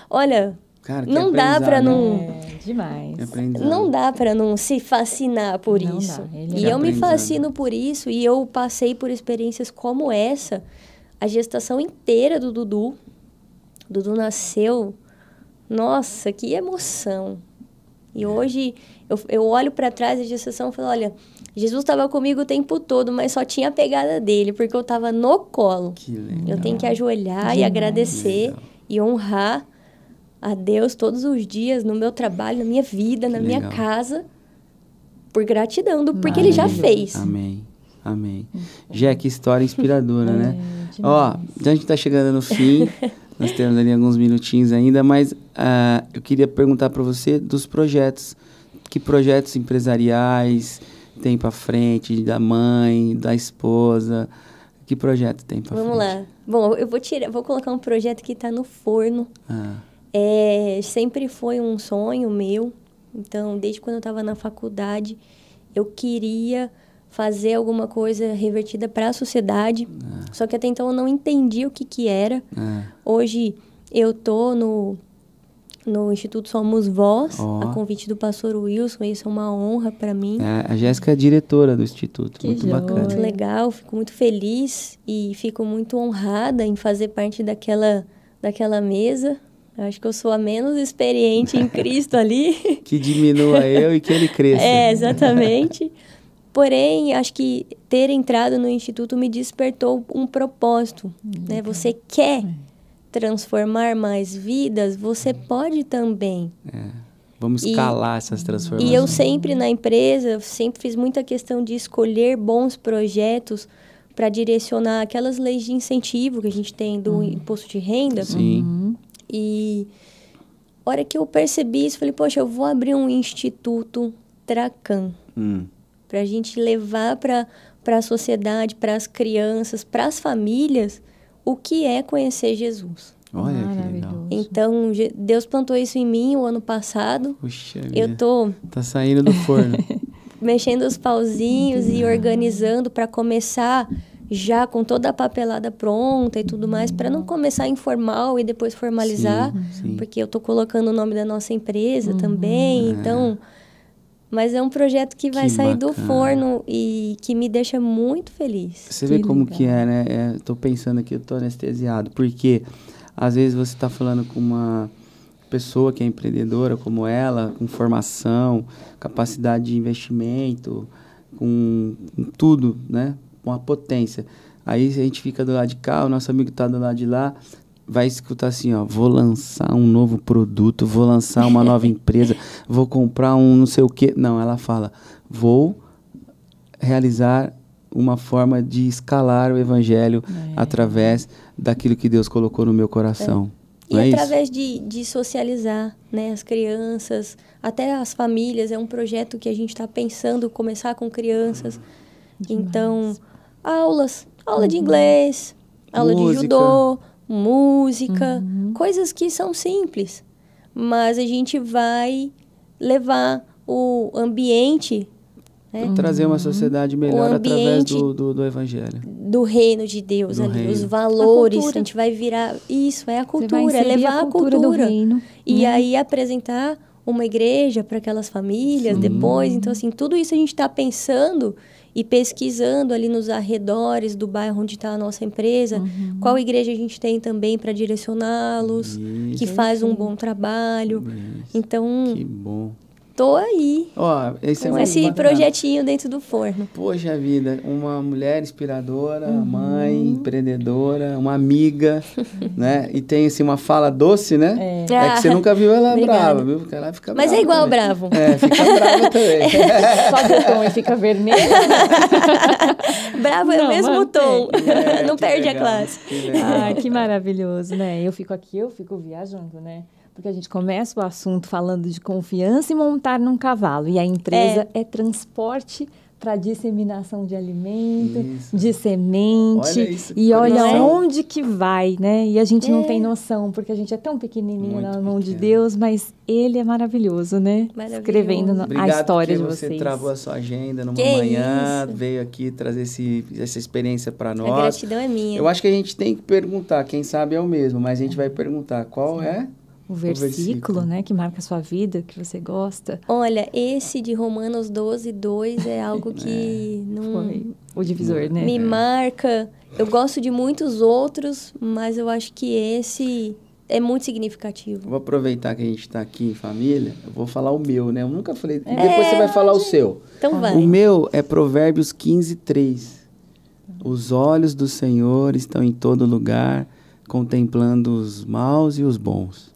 Olha... Cara, não dá para não... demais. Não dá para não se fascinar por isso. E eu me fascino por isso. E eu passei por experiências como essa. A gestação inteira do Dudu. O Dudu nasceu. Nossa, que emoção. E hoje Eu olho para trás da gestação e falo, olha, Jesus estava comigo o tempo todo, mas só tinha a pegada dele, porque eu estava no colo. Que legal. Eu tenho que ajoelhar e agradecer e honrar a Deus todos os dias, no meu trabalho, na minha vida, na minha casa, por gratidão, porque Ele já fez. Amém. Amém. Jé, que história inspiradora, né? Ó, a gente tá chegando no fim, nós temos ali alguns minutinhos ainda, mas eu queria perguntar para você dos projetos. Que projetos empresariais tem para frente, da mãe, da esposa? Que projeto tem para frente? Vamos lá. Bom, eu vou colocar um projeto que está no forno. Sempre foi um sonho meu. Então, desde quando eu estava na faculdade, eu queria fazer alguma coisa revertida para a sociedade. Só que até então eu não entendi o que era. Hoje eu estou no Instituto Somos Voz, a convite do pastor Wilson. Isso é uma honra para mim. A Jéssica é diretora do Instituto. Que muito joia. bacana. Muito legal, fico muito feliz e fico muito honrada em fazer parte daquela mesa. Acho que eu sou a menos experiente em Cristo ali. Que diminua eu e que ele cresça. Exatamente. Porém, acho que ter entrado no Instituto me despertou um propósito. Né? Você quer transformar mais vidas, você pode também. Vamos escalar essas transformações. E eu sempre na empresa, sempre fiz muita questão de escolher bons projetos para direcionar aquelas leis de incentivo que a gente tem do imposto de renda. Sim. E a hora que eu percebi isso, falei, poxa, eu vou abrir um Instituto Tracan. Para a gente levar para a sociedade, para as crianças, para as famílias, o que é conhecer Jesus. Olha que legal. Então, Deus plantou isso em mim o ano passado. Puxa eu tô tá saindo do forno. Mexendo os pauzinhos e organizando para começar já com toda a papelada pronta e tudo mais, para não começar informal e depois formalizar, sim. porque eu tô colocando o nome da nossa empresa também, então... Mas é um projeto que vai sair do forno e que me deixa muito feliz. Você vê como que é, né? Tô pensando aqui, eu tô anestesiado. Porque às vezes você tá falando com uma pessoa que é empreendedora como ela, com formação, capacidade de investimento, com tudo, né? Com a potência. Aí a gente fica do lado de cá, o nosso amigo tá do lado de lá, vai escutar assim, ó, vou lançar um novo produto, vou lançar uma nova empresa, vou comprar um não sei o quê. Não, ela fala, vou realizar uma forma de escalar o evangelho através daquilo que Deus colocou no meu coração. E através de socializar, né, as crianças, até as famílias, é um projeto que a gente está pensando começar com crianças. Então, aula de inglês, aula de judô, música, coisas que são simples, mas a gente vai levar o ambiente, né? Trazer uma sociedade melhor através do evangelho. Do reino de Deus ali, os valores, a gente vai virar... Isso, é a cultura, é levar a cultura do reino. E aí apresentar uma igreja para aquelas famílias depois. Então, assim, tudo isso a gente está pensando e pesquisando ali nos arredores do bairro onde está a nossa empresa, qual igreja a gente tem também para direcioná-los, que faz um bom trabalho. Então, que bom. Tô aí com esse projetinho dentro do forno. Poxa vida, uma mulher inspiradora, mãe, empreendedora, uma amiga, né? E tem assim uma fala doce, né? É que você nunca viu ela brava, viu? Porque ela fica brava. Mas é igual também. bravo. Fica brava também. Sobe o tom e fica vermelho. Bravo é o mesmo tom. Não perde a classe. Que maravilhoso, né? Eu fico viajando, né? Porque a gente começa o assunto falando de confiança e montar num cavalo. E a empresa é transporte para disseminação de alimento, de semente. Olha isso, olha onde que vai, né? E a gente não tem noção, porque a gente é tão pequenininho na mão de Deus, mas Ele é maravilhoso, né? Escrevendo a história de vocês. Obrigado porque você travou a sua agenda numa manhã, veio aqui trazer essa experiência para nós. A gratidão é minha. Eu acho que a gente tem que perguntar, quem sabe é o mesmo, mas a gente vai perguntar qual é... O versículo, né, que marca a sua vida, que você gosta. Olha, esse de Romanos 12:2 é algo que foi o divisor, né? Me marca. Eu gosto de muitos outros, mas eu acho que esse é muito significativo. Vou aproveitar que a gente está aqui em família, eu vou falar o meu, né? Eu nunca falei, depois você vai falar o seu. Então vai. O meu é Provérbios 15:3. Os olhos do Senhor estão em todo lugar, contemplando os maus e os bons.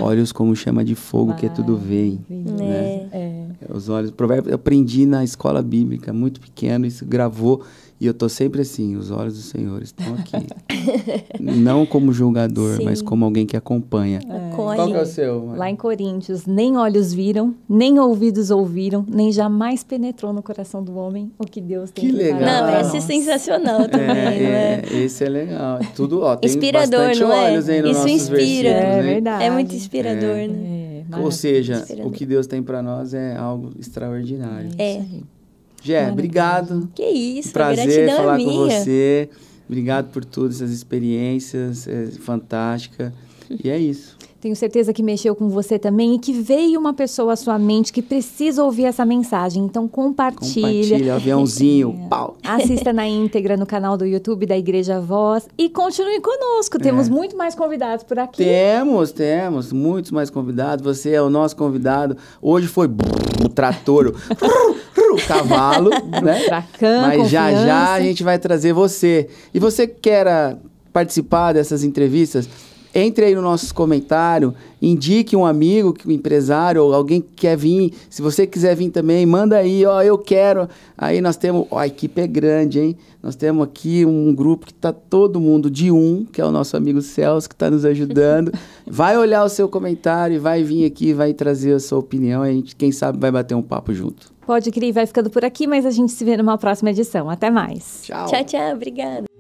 Olhos como chama de fogo que tudo veem. Né? Os olhos, Provérbios, eu aprendi na escola bíblica, muito pequeno, isso gravou. E eu tô sempre assim, os olhos do Senhor estão aqui. Não como julgador, Sim. mas como alguém que acompanha. Acolhe. Qual que é o seu? Lá em Coríntios, nem olhos viram, nem ouvidos ouviram, nem jamais penetrou no coração do homem o que Deus tem Que preparado legal. Não, para esse é nós. sensacional também, não é? Esse é legal. Tudo, ó, tem Inspirador, bastante não é? olhos aí nos Isso nossos inspira. versículos, É hein? verdade. É muito inspirador, né? Ou seja, Inspirador. o que Deus tem para nós é algo extraordinário. É. Gé, obrigado. Que isso, a Prazer gratidão falar é com minha. você. Obrigado por todas essas experiências, é fantástica. E é isso. Tenho certeza que mexeu com você também e que veio uma pessoa à sua mente que precisa ouvir essa mensagem. Então, Compartilha, aviãozinho, pau. Assista na íntegra no canal do YouTube da Igreja Voz e continue conosco. Temos muito mais convidados por aqui. Temos muitos mais convidados. Você é o nosso convidado. Hoje foi o trator, o cavalo, né? Tracan, Mas já confiança. a gente vai trazer você. E você que quer participar dessas entrevistas, entre aí no nosso comentário, indique um amigo, um empresário ou alguém que quer vir. Se você quiser vir também, manda aí, ó, eu quero. Aí nós temos, ó, a equipe é grande, hein? Nós temos aqui um grupo que está todo mundo de que é o nosso amigo Celso, que está nos ajudando. Vai olhar o seu comentário, vai vir aqui, vai trazer a sua opinião. A gente, quem sabe, vai bater um papo junto. Pode crer, vai ficando por aqui, mas a gente se vê numa próxima edição. Até mais. Tchau. Tchau, tchau. Obrigada.